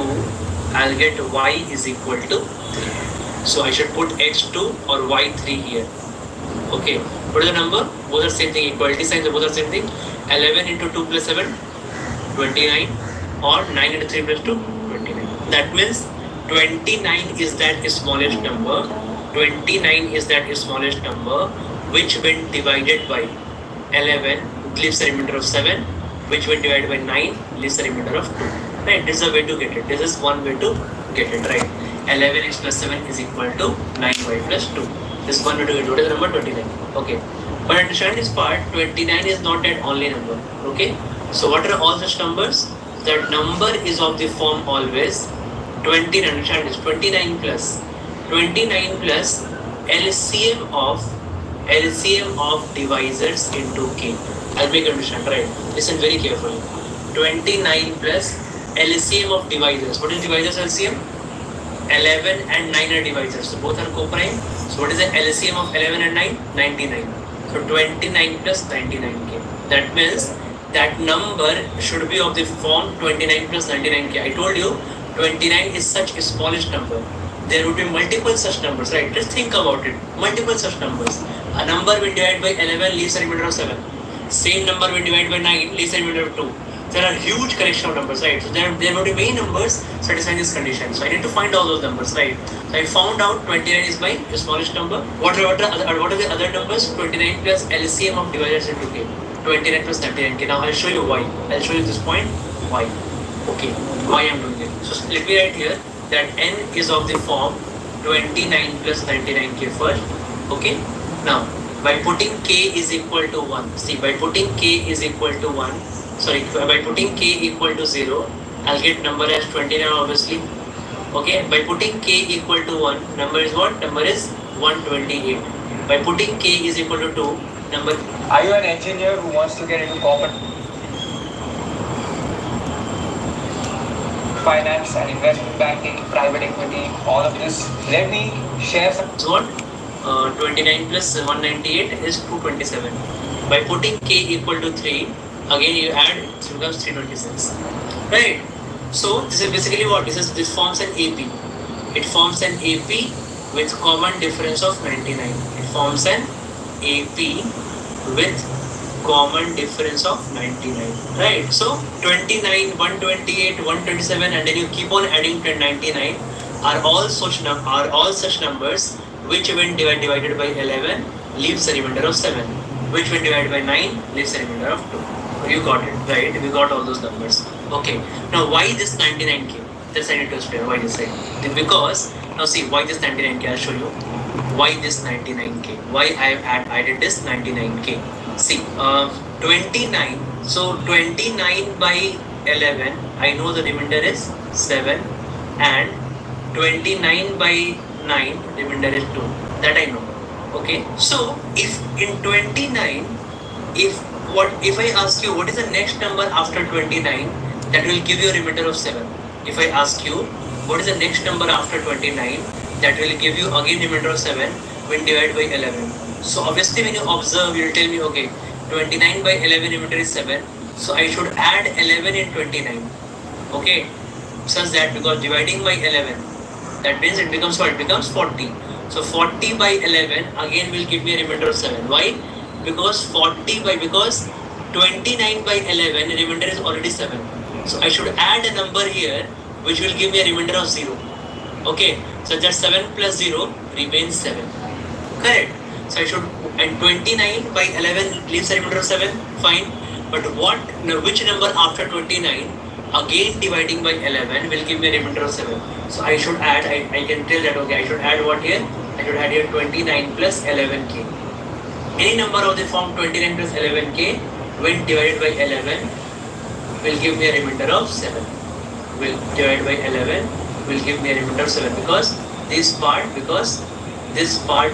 Speaker 1: I'll get y is equal to 3. So I should put x2 or y3 here. Okay, what is the number? Both are same thing, equality signs, both are same thing. 11 into 2 plus 7, 29, or 9 into 3 plus 2, 29. That means 29 is that smallest number. 29 is that smallest number which when divided by 11 leaves a remainder of 7, which when divided by 9 leaves a remainder of 2. Right, this is a way to get it. This is one way to get it, right? 11x plus 7 is equal to 9y plus 2. This one way to get it. What is the number? 29. Okay. But understand this part, 29 is not that only number. Okay. So what are all such numbers? That number is of the form always 20. Understand this, 29 plus LCM of divisors into k. I'll make you understand, right? Listen very carefully. 29 plus LCM of divisors. What is divisors LCM? 11 and 9 are divisors. So both are co-prime. So what is the LCM of 11 and 9? 99. So 29 plus 99k. That means that number should be of the form 29 plus 99k. I told you 29 is such a smallest number. There would be multiple such numbers, right? Just think about it. Multiple such numbers. A number when divided by 11 leaves a remainder of 7. Same number when divided by 9 leaves a remainder of 2. There are huge collection of numbers, right? So there would be many numbers satisfying this condition. So I need to find all those numbers, right? So I found out 29 is my smallest number. What are the other numbers? 29 plus LCM of divisors into k. 29 plus 39k. Now I'll show you why. I'll show you this point. Why? Okay. Why I'm doing it. So let me write here that n is of the form 29 plus 99k first. Okay. Now by putting k is equal to 1. See, by putting k is equal to 1. By putting k equal to 0, I'll get number as 29 obviously. Okay, by putting k equal to 1, number is what? Number is 128. By putting k is equal to 2, number...
Speaker 4: Are you an engineer who wants to get into corporate finance and investment banking, private equity, all of this? Let me share some...
Speaker 1: So what? 29 plus 198 is 227. By putting k equal to 3, again you add, it becomes 326. Right? So this is basically what? This forms an AP. It forms an AP with common difference of 99. It forms an AP with common difference of 99. Right? So 29, 128, 127, and then you keep on adding to 99 are all such numbers which when divided by 11 leaves a remainder of 7. Which when divided by 9 leaves a remainder of 2. You got it, right? We got all those numbers. Okay. Now why this 99k? Just I need to explain why this side. Because now see why this 99k. I'll show you why this 99k. Why I have added this 99k. See, 29. So 29 by 11. I know the remainder is 7, and 29 by 9 remainder is 2. That I know. Okay. So if in 29, if I ask you what is the next number after 29, that will give you a remainder of 7. If I ask you what is the next number after 29, that will give you again remainder of 7 when divided by 11. So obviously when you observe, you will tell me, okay, 29 by 11 remainder is 7. So I should add 11 in 29. Okay, such that because dividing by 11, that means it becomes what? It becomes 40. So 40 by 11 again will give me a remainder of 7. Why? Because 29 by 11 remainder is already 7. So I should add a number here which will give me a remainder of 0. Okay, so just 7 plus 0 remains 7. Correct. So I should, and 29 by 11 leaves a remainder of 7. Fine. But which number after 29 again dividing by 11 will give me a remainder of 7. So I should add, I can tell that, okay, I should add what here? I should add here 29 plus 11k. Any number of the form 29 plus 11k when divided by 11 will give me a remainder of 7. Will divide by 11 will give me a remainder of 7 because this part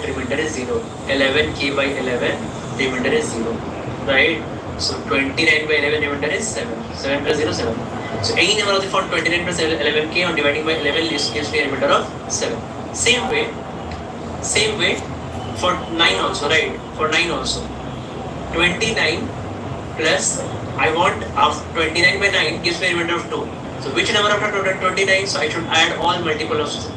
Speaker 1: remainder is 0. 11k by 11 remainder is 0. Right? So 29 by 11 remainder is 7. 7 plus 0, 7. So any number of the form 29 plus 11k on dividing by 11 gives me a remainder of 7. Same way for 9 also, right? For 9 also. 29 plus, I want 29 by 9 gives me a remainder of 2. So which number after 29? So I should add all multiples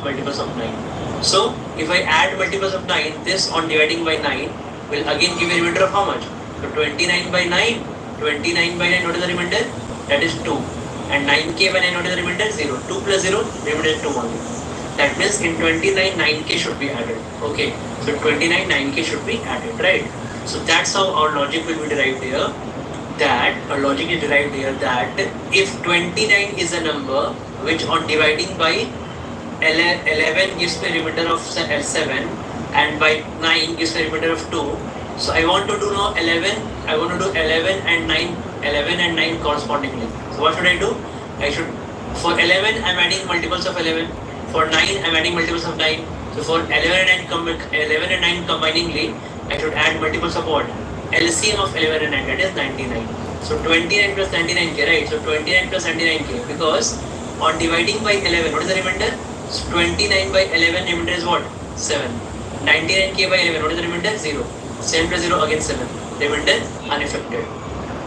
Speaker 1: of 9. So if I add multiples of 9, this on dividing by 9 will again give a remainder of how much? So 29 by 9, what is the remainder? That is 2. And 9k by 9, what is the remainder? 0. 2 plus 0, remainder is 2 only. That means in 29, 9k should be added. Okay, so 29, 9k should be added, right? So that's how our logic will be derived here. That if 29 is a number which on dividing by 11 gives me a remainder of 7 and by 9 gives me a remainder of 2. So I want to do now 11 and 9 correspondingly. So what should I do? For 11 I'm adding multiples of 11. For 9 I'm adding multiples of 9. So for 11 and 9 combiningly, I should add multiples of what? LCM of 11 and 9, that is 99. So 29 plus 99k, right? So 29 plus 99k, because on dividing by 11, what is the remainder? So 29 by 11 remainder is what? 7. 99k by 11, what is the remainder? 0. 7 plus 0 again 7. Remainder unaffected.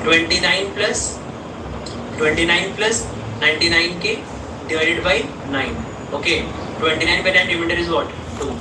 Speaker 1: 29 plus 99k divided by 9. Okay. 29 by 9 remainder is what? 2.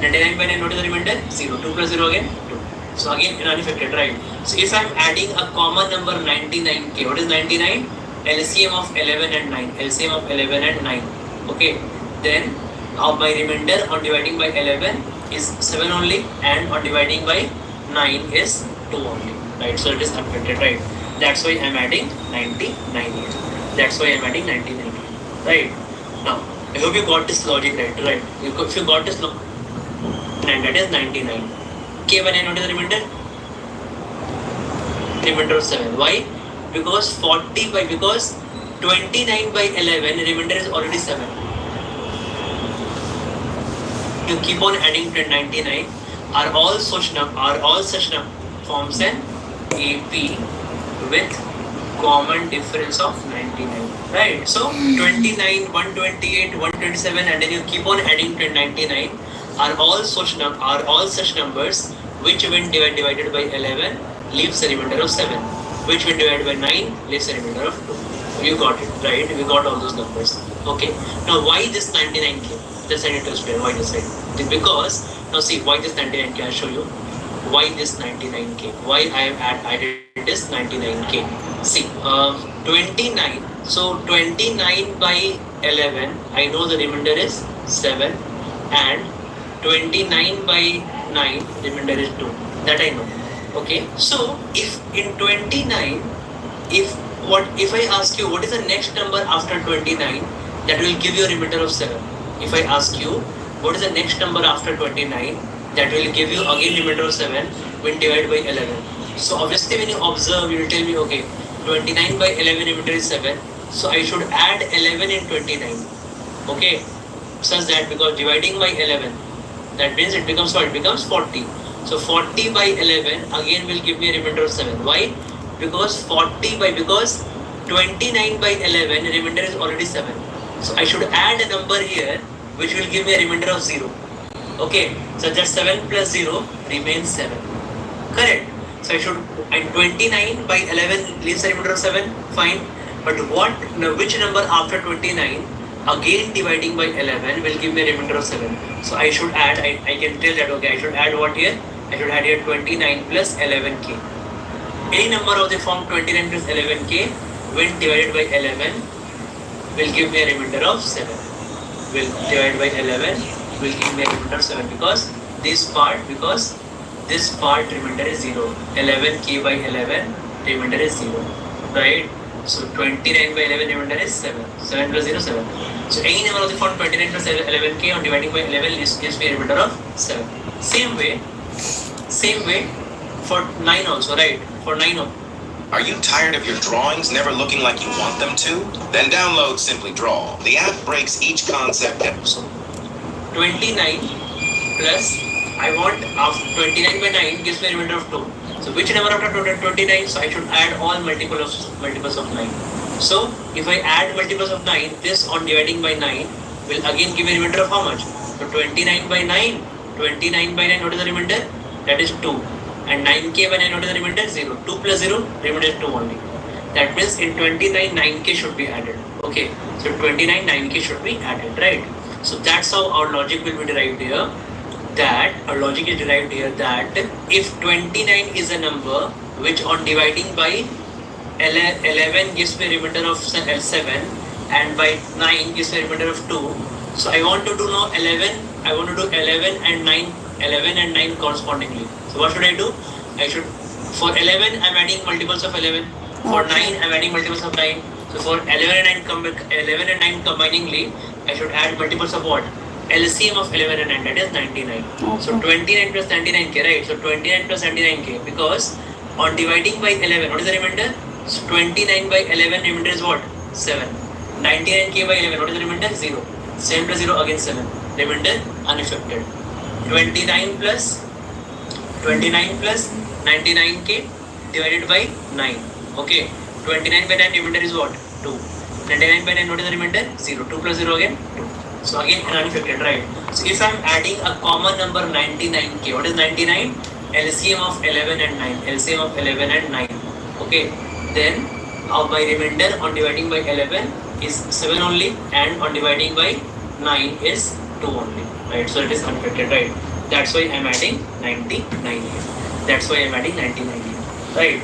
Speaker 1: 99 by 9, what is the remainder? 0. 2 plus 0 again? 2. So again unaffected, right? So if I am adding a common number 99k, what is 99? LCM of 11 and 9. LCM of 11 and 9. Okay. Then my remainder on dividing by 11 is 7 only, and on dividing by 9 is 2 only. Right? So it is unaffected, right? That's why I am adding 99 here. That's why I am adding 99 here. Right? Now, I hope you got this logic right? If you got this logic, and that is 99. K by 9, what is the remainder? Remainder of 7. Why? Because 29 by 11 remainder is already 7. You keep on adding to 99. Are all such forms an AP with common difference of 99, right? So 29, 128, 127, and then you keep on adding to 99. Are all such numbers which when divided by 11 leaves a remainder of 7, which when divided by 9 leaves a remainder of 2. You got it, right? We got all those numbers. Okay. Now why this 99k? Just I need to explain why this, right? Because now see why this 99k. I'll show you why this 99k. Why I have added this 99k. See, 29. So 29 by 11. I know the remainder is 7, and 29 by 9 remainder is 2. That I know. Okay. So if in 29, if I ask you what is the next number after 29, that will give you a remainder of 7. If I ask you what is the next number after 29, that will give you again remainder of 7 when divided by 11. So obviously when you observe, you will tell me, okay, 29 by 11 remainder is 7. So I should add 11 in 29. Okay. Such that because dividing by 11, that means it becomes what? It becomes 40. So 40 by 11 again will give me a remainder of 7. Why? Because 29 by 11 remainder is already 7. So I should add a number here which will give me a remainder of 0. Okay, so just 7 plus 0 remains 7. Correct. So I should, and 29 by 11 leaves a remainder of 7. Fine. But which number after 29 again dividing by 11 will give me a remainder of 7. So I should add, I can tell that, okay, I should add what here? I should add here 29 plus 11k. Any number of the form 29 plus 11k when divided by 11 will give me a remainder of 7. Will divide by 11 will give me a remainder of 7 because this part remainder is 0. 11k by 11 remainder is 0. Right? So 29 by 11 remainder is 7. 7 plus 0, 7. So any number of the form 29 plus 11k on dividing by 11 gives me a remainder of 7. Same way for 9 also, right? For 9
Speaker 5: Are you tired of your drawings never looking like you want them to? Then download Simply Draw. The app breaks each concept down.
Speaker 1: So 29 plus I want of 29 by 9 gives me a remainder of 2. So which number after 29? So I should add all multiples of 9. So if I add multiples of 9, this on dividing by 9 will again give a remainder of how much? So 29 by 9. 29 by 9, what is the remainder? That is 2. And 9k by 9, what is the remainder? 0. 2 plus 0, remainder is 2 only. That means in 29, 9k should be added. Okay, so 29, 9k should be added, right? So that's how our logic will be derived here. That our logic is derived here that if 29 is a number which on dividing by 11 gives me a remainder of 7 and by 9 gives me a remainder of 2. So I want to do now 11. I want to do 11 and 9 correspondingly. So what should I do? I should, for 11 I'm adding multiples of 11. For 9 I'm adding multiples of 9. So for 11 and 9 combiningly, I should add multiples of what? LCM of 11 and 9, that is 99.
Speaker 2: Okay.
Speaker 1: So 29 plus 99k, right? So 29 plus 99k, because on dividing by 11, what is the remainder? So 29 by 11 remainder is what? 7. 99k by 11, what is the remainder? 0. 7 plus 0 again 7. Remainder unaffected. 29 plus 99k divided by 9. Okay. 29 by 9 remainder is what? 2. 99 by 9, what is the remainder? 0. 2 plus 0 again? 2. So again unaffected, right? So if I'm adding a common number 99k, what is 99? LCM of 11 and 9. LCM of 11 and 9. Okay. Then my remainder on dividing by 11 is 7 only, and on dividing by 9 is 2 only, right? So it is unaffected, right? That's why I'm adding 99 here. That's why I'm adding 99 here, right?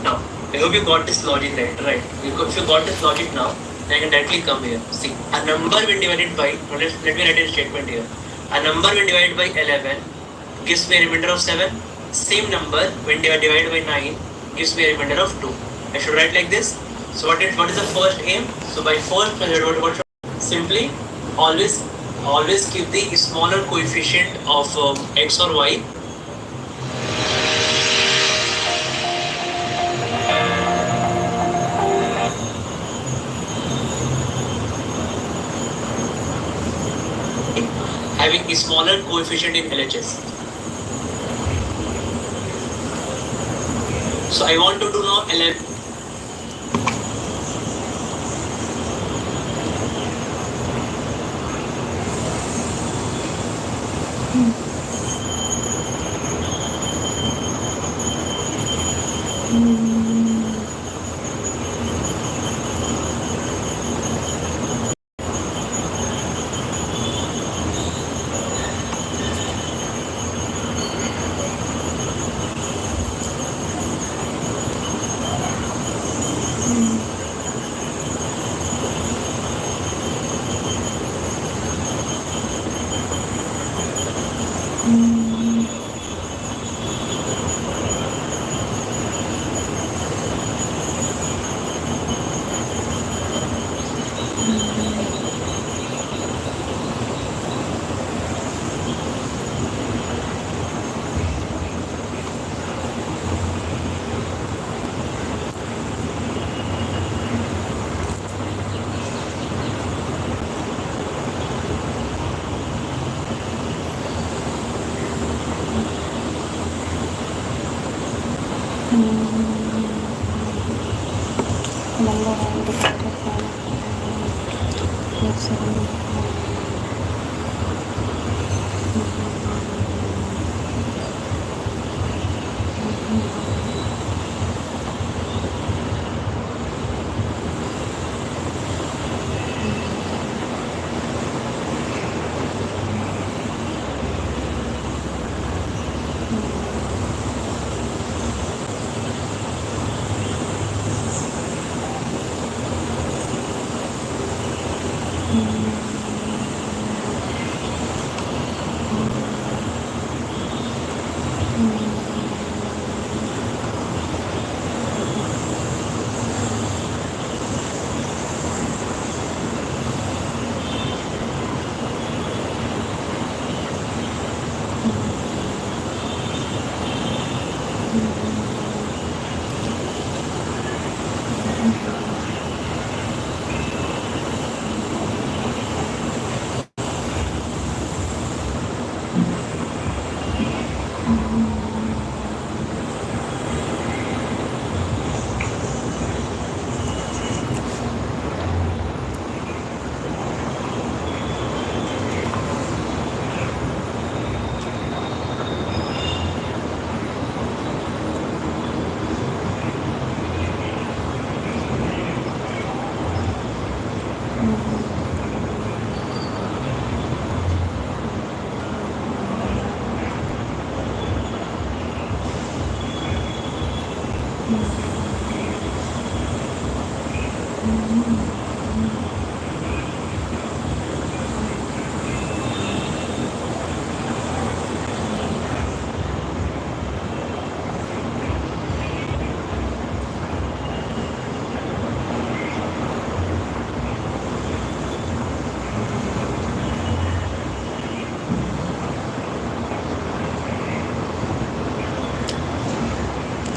Speaker 1: Now, I hope you got this logic right? If you got this logic now, then I can directly come here. See, a number when divided by, let me write a statement here. A number when divided by 11 gives me a remainder of 7. Same number when divided by 9 gives me a remainder of 2. I should write like this. So what is the first aim? So by first method, what should I simply always keep the smaller coefficient of x or y having a smaller coefficient in LHS. So I want to do now 11.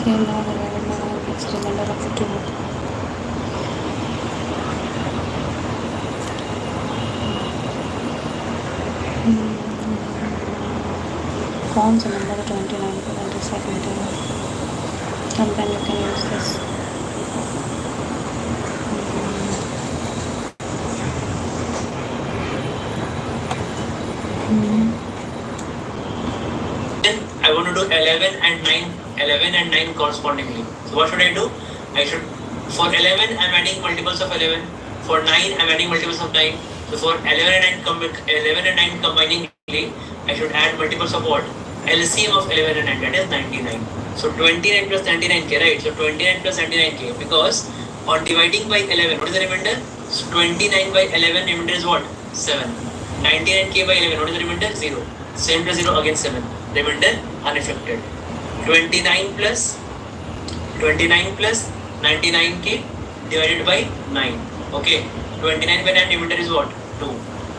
Speaker 2: Okay, now 11 now gets remainder of 2. कौन सा number है 29 को 22nd है? Sometime you can use this.
Speaker 1: Then I want to do 11 and 9, 11 and 9 correspondingly. So what should I do? I should, for 11 I'm adding multiples of 11. For 9 I'm adding multiples of 9. So for 11 and 9 combiningly, I should add multiples of what? LCM of 11 and 9, that is 99. So 29 plus 99k, right? So 29 plus 99k, because on dividing by 11, what is the remainder? So 29 by 11, remainder is what? 7. 99k by 11, what is the remainder? 0. 7 plus 0, again 7. Remainder unaffected. 29 plus 99k divided by 9. Okay. 29 by 9, remainder is what? 2.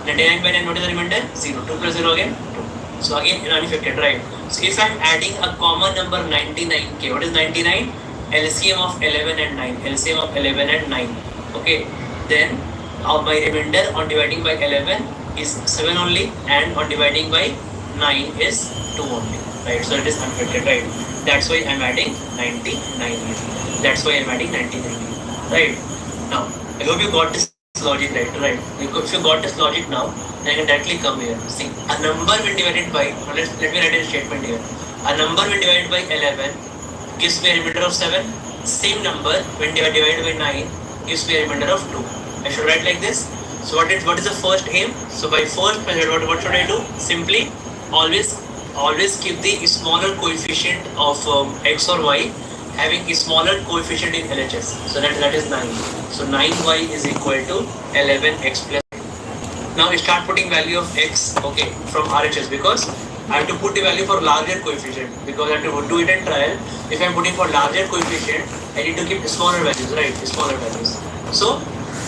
Speaker 1: 99 by 9, what is the remainder? 0. 2 plus 0 again? 2. So again unaffected, right? So if I am adding a common number 99k, what is 99? LCM of 11 and 9. LCM of 11 and 9. Okay. Then my remainder on dividing by 11 is 7 only, and on dividing by 9 is 2 only. Right? So it is unaffected, right? That's why I am adding 99 here. That's why I am adding 99 here. Right? Now, I hope you got this logic right? If you got this logic now, then I can directly come here. See, a number when divided by, let me write a statement here. A number when divided by 11 gives me a remainder of 7. Same number when divided by 9 gives me a remainder of 2. I should write like this. So what is the first aim? So by first method, what should I do? Simply always keep the smaller coefficient of x or y having a smaller coefficient in LHS. So that is 9. So 9y is equal to 11x plus. Now start putting value of x, okay, from RHS, because I have to put the value for larger coefficient, because I have to do it in trial. If I am putting for larger coefficient, I need to keep smaller values, right? Smaller values. So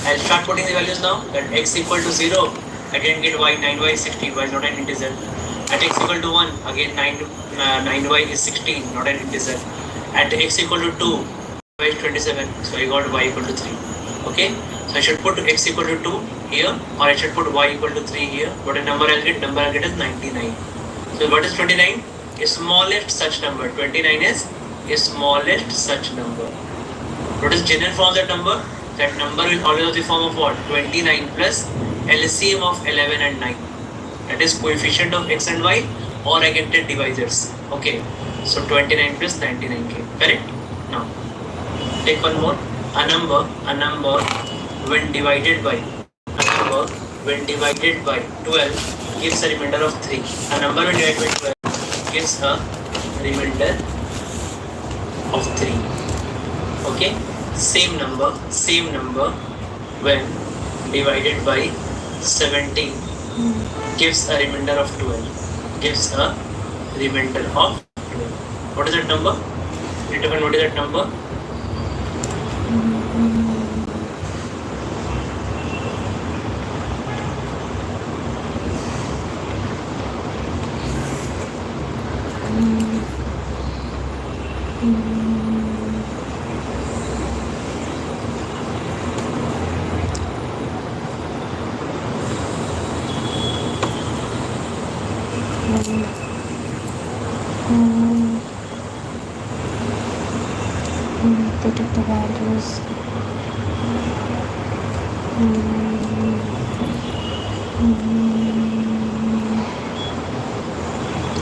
Speaker 1: I'll start putting the values now. That x equal to 0, I didn't get y, 9y is 16, y is not an integer. At x equal to 1, again 9y is 16, not an integer. At x equal to 2, y is 27, so I got y equal to 3. Okay, so I should put x equal to 2 here, or I should put y equal to 3 here. What a number I'll get? Number I'll get is 99. So what is 29? A smallest such number. 29 is a smallest such number. What is general form of that number? That number will always have the form of what? 29 plus LCM of 11 and 9. That is coefficient of x and y, or I can take divisors. Okay, so 29 plus 99k. Correct? Now, take one more. A number when divided by 12 gives a remainder of 3. A number when divided by 12 gives a remainder of 3. Okay, same number when divided by 17 gives a remainder of 12. Gives a remainder of 12. What is that number? Determine what is that number?
Speaker 2: Putting the values.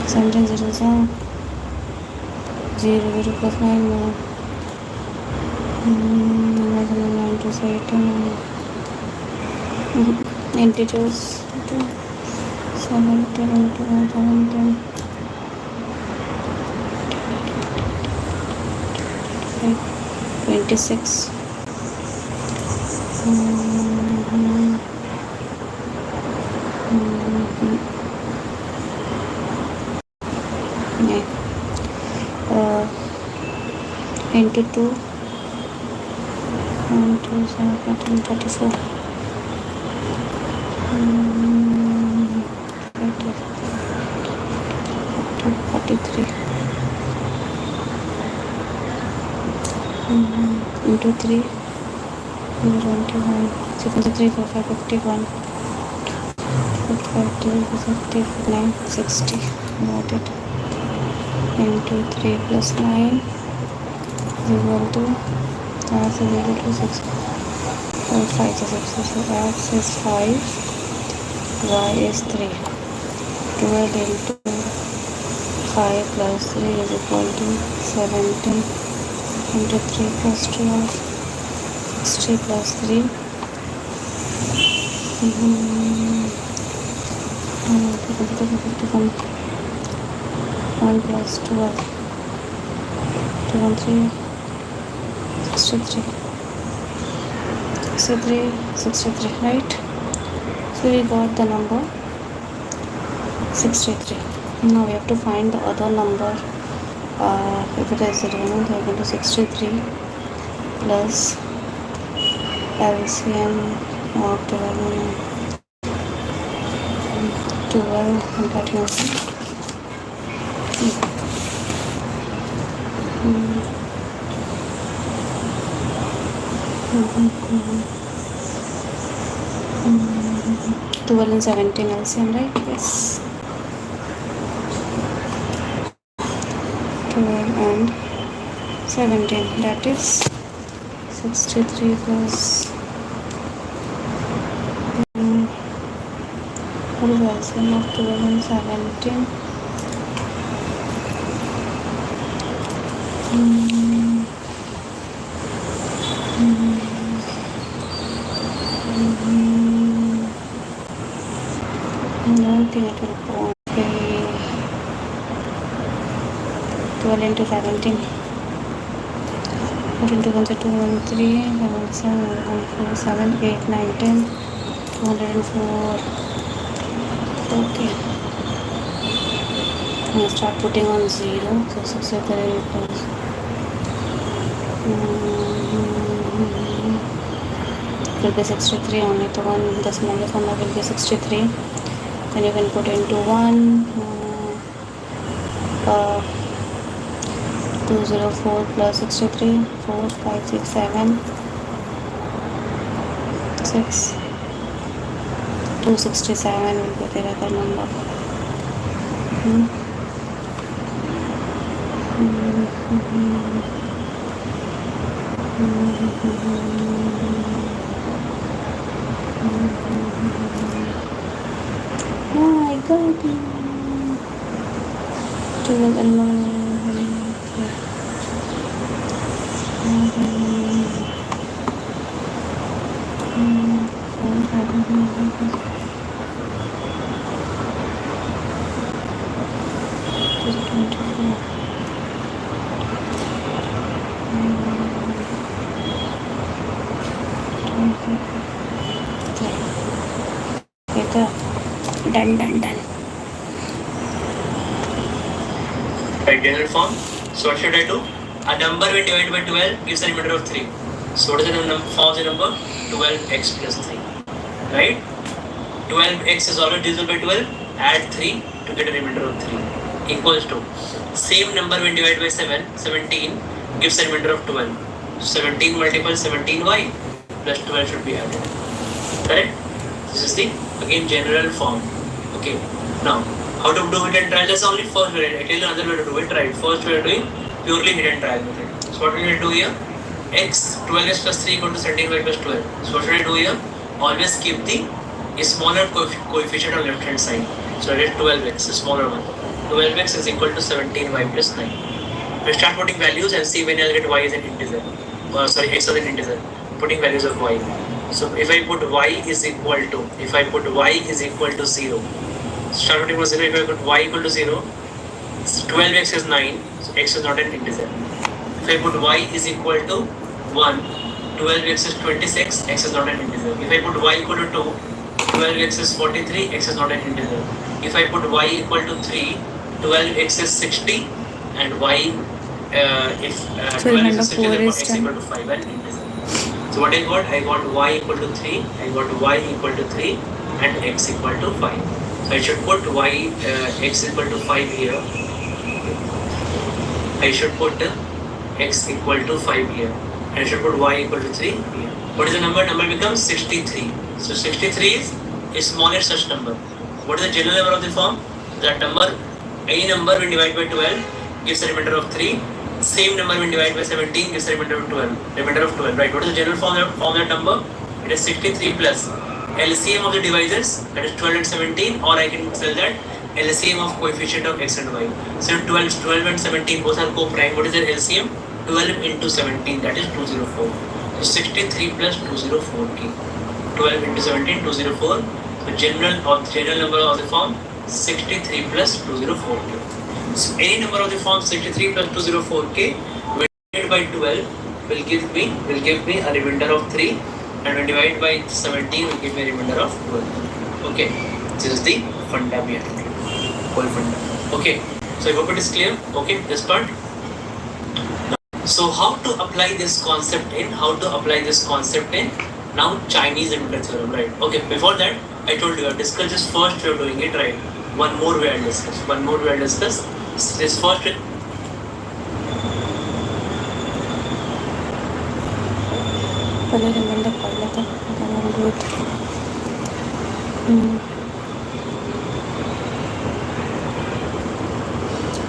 Speaker 2: Something 0 0 0 plus 9 more. 9 to 18. Integers 17. 26. Into 2 and 2 7 34. 43. Into 3, 21. 3, 4, 5, 51. 55, 59, 60. Got it. Into 3 plus 9 is equal to x is equal to 6. 5 is 6. So x is 5, y is 3. 12 into 5 plus 3 is equal to 17 into 3 plus 12. 60 plus 3. 1 plus 12. 2 and 3. 63. 63, right? So we got the number 63. Now we have to find the other number. If it is remaining, we are going to 63 plus LCM of 12 and continuously. Mm-hmm. 12 and 17 LCM, right? Yes. 12 and 17, that is 63 plus what is the LCM of 12 and 17? I don't think it will be 12 into 17. 14 to 1 2 and 3, 11, 7, 4, 7, 8, 9, 10, 204. Okay. I'll start putting on 0. So 63 plus. Will be 63 only. The one, the smallest number will be 63. Then you can put into 1. 204 plus 63, 4, 5, 6, 7, 6. 267 will be the other number. Oh, I got it. 12 and 9. Done.
Speaker 1: Right, general form. So what should I do? A number when divided by 12 gives a remainder of 3. So what is the form of the number? 12x plus 3. Right? 12x is already divisible by 12. Add 3 to get a remainder of 3. Equals to same number when divided by 7. 17 gives a remainder of 12. 17 multiple 17y plus 12 should be added. Correct? This is the again general form. Okay. Now how to do hidden trial? That's only first way. I tell you another way to do it. Right? First we are doing purely hidden trial method. So what we will do here? X 12x plus 3 equal to 17y plus 12. So what should I do here? Always keep the smaller coefficient on left hand side. So I did 12x, the smaller one. 12x is equal to 17y plus 9. We start putting values and see when I'll get y as an integer. X as an integer. Putting values of y. So if I put y is equal to 0. Start putting 0. If I put y equal to 0, 12x is 9. So x is not an integer. If I put y is equal to 1, 12x is 26, x is not an integer. If I put y equal to 2, 12x is 43, x is not an integer. If I put y equal to 3, 12x is 60, and y, if 12x is 60, then x equal to 5, an integer. So what I got? I got y equal to 3, I got y equal to 3, and x equal to 5. So I should put x equal to 5 here. I should put x equal to 5 here. And I should put y equal to 3 here. What is the number? Number becomes 63. So 63 is a smallest such number. What is the general number of the form? That number, any number when divided by 12 gives a remainder of 3. Same number when divided by 17 gives a remainder of 12. Remainder of 12, right? What is the general form of that number? It is 63 plus LCM of the divisors, that is 12 and 17, or I can tell that LCM of coefficient of x and y. So 12 and 17 both are co-prime. What is their LCM? 12 into 17, that is 204. So 63 plus 204k. 12 into 17, 204. So general number of the form 63 plus 204k. So any number of the form 63 plus 204k divided by 12 will give me a remainder of 3, and when divided by 17 will give me a remainder of 12. Okay, this is the funda we have to do. Whole funda. Okay, so I hope it is clear. Okay, this part. So how to apply this concept in? Now Chinese remainder theorem, right? Okay, before that I told you I've discussed this first way of doing it, right? One more way I'll discuss. This first.
Speaker 2: पहले reminder पढ़ लेता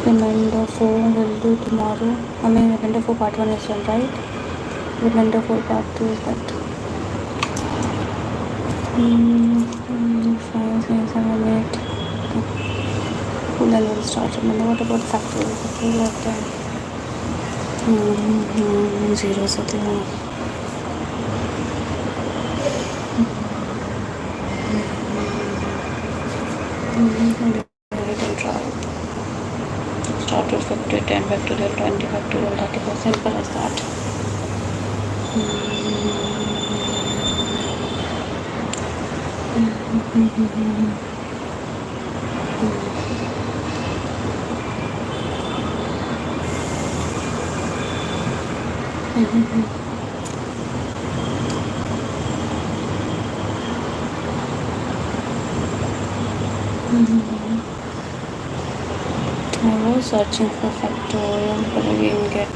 Speaker 2: Remainder 4 will do tomorrow. I mean remainder 4 part 1 is done, right? Remainder 4 part 2 is that. 5, 6, 7, 8. Then we'll start. Remember what about factorial? Factorial of that. 0 से तो start with 50, 10 factorial, 20 factorial, 30%, simple as that. I was searching for factorial, but I didn't get.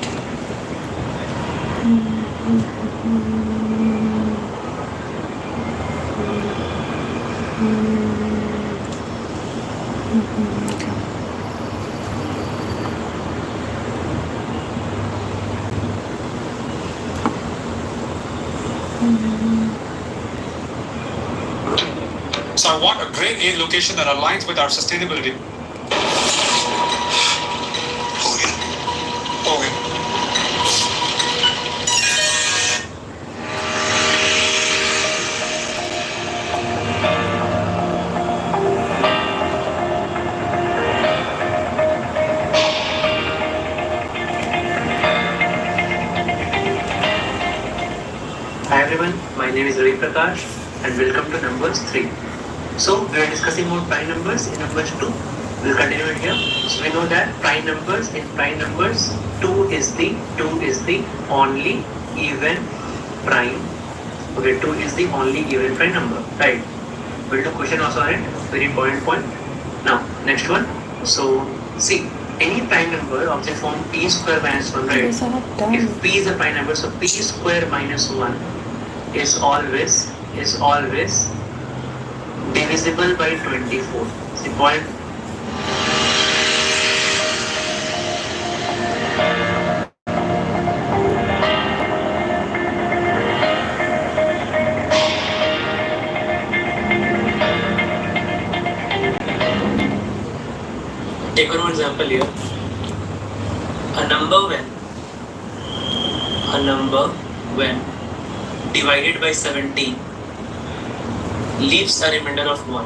Speaker 3: So I want a grade A location that aligns with our sustainability. Okay.
Speaker 1: Hi everyone, my name is Ravi Prakash and welcome to numbers 3. So we are discussing about prime numbers in numbers 2. We'll continue it here. So we know that prime numbers 2 is the only even prime. Okay, 2 is the only even prime number, right? We'll do question also on it, very important point. Now, next one. So see, any prime number of the form p square minus 1, right? If p is a prime number, so p square minus 1 is always divisible by 24. See point. Take one more example here. A number when divided by 17 leaves a remainder of 1.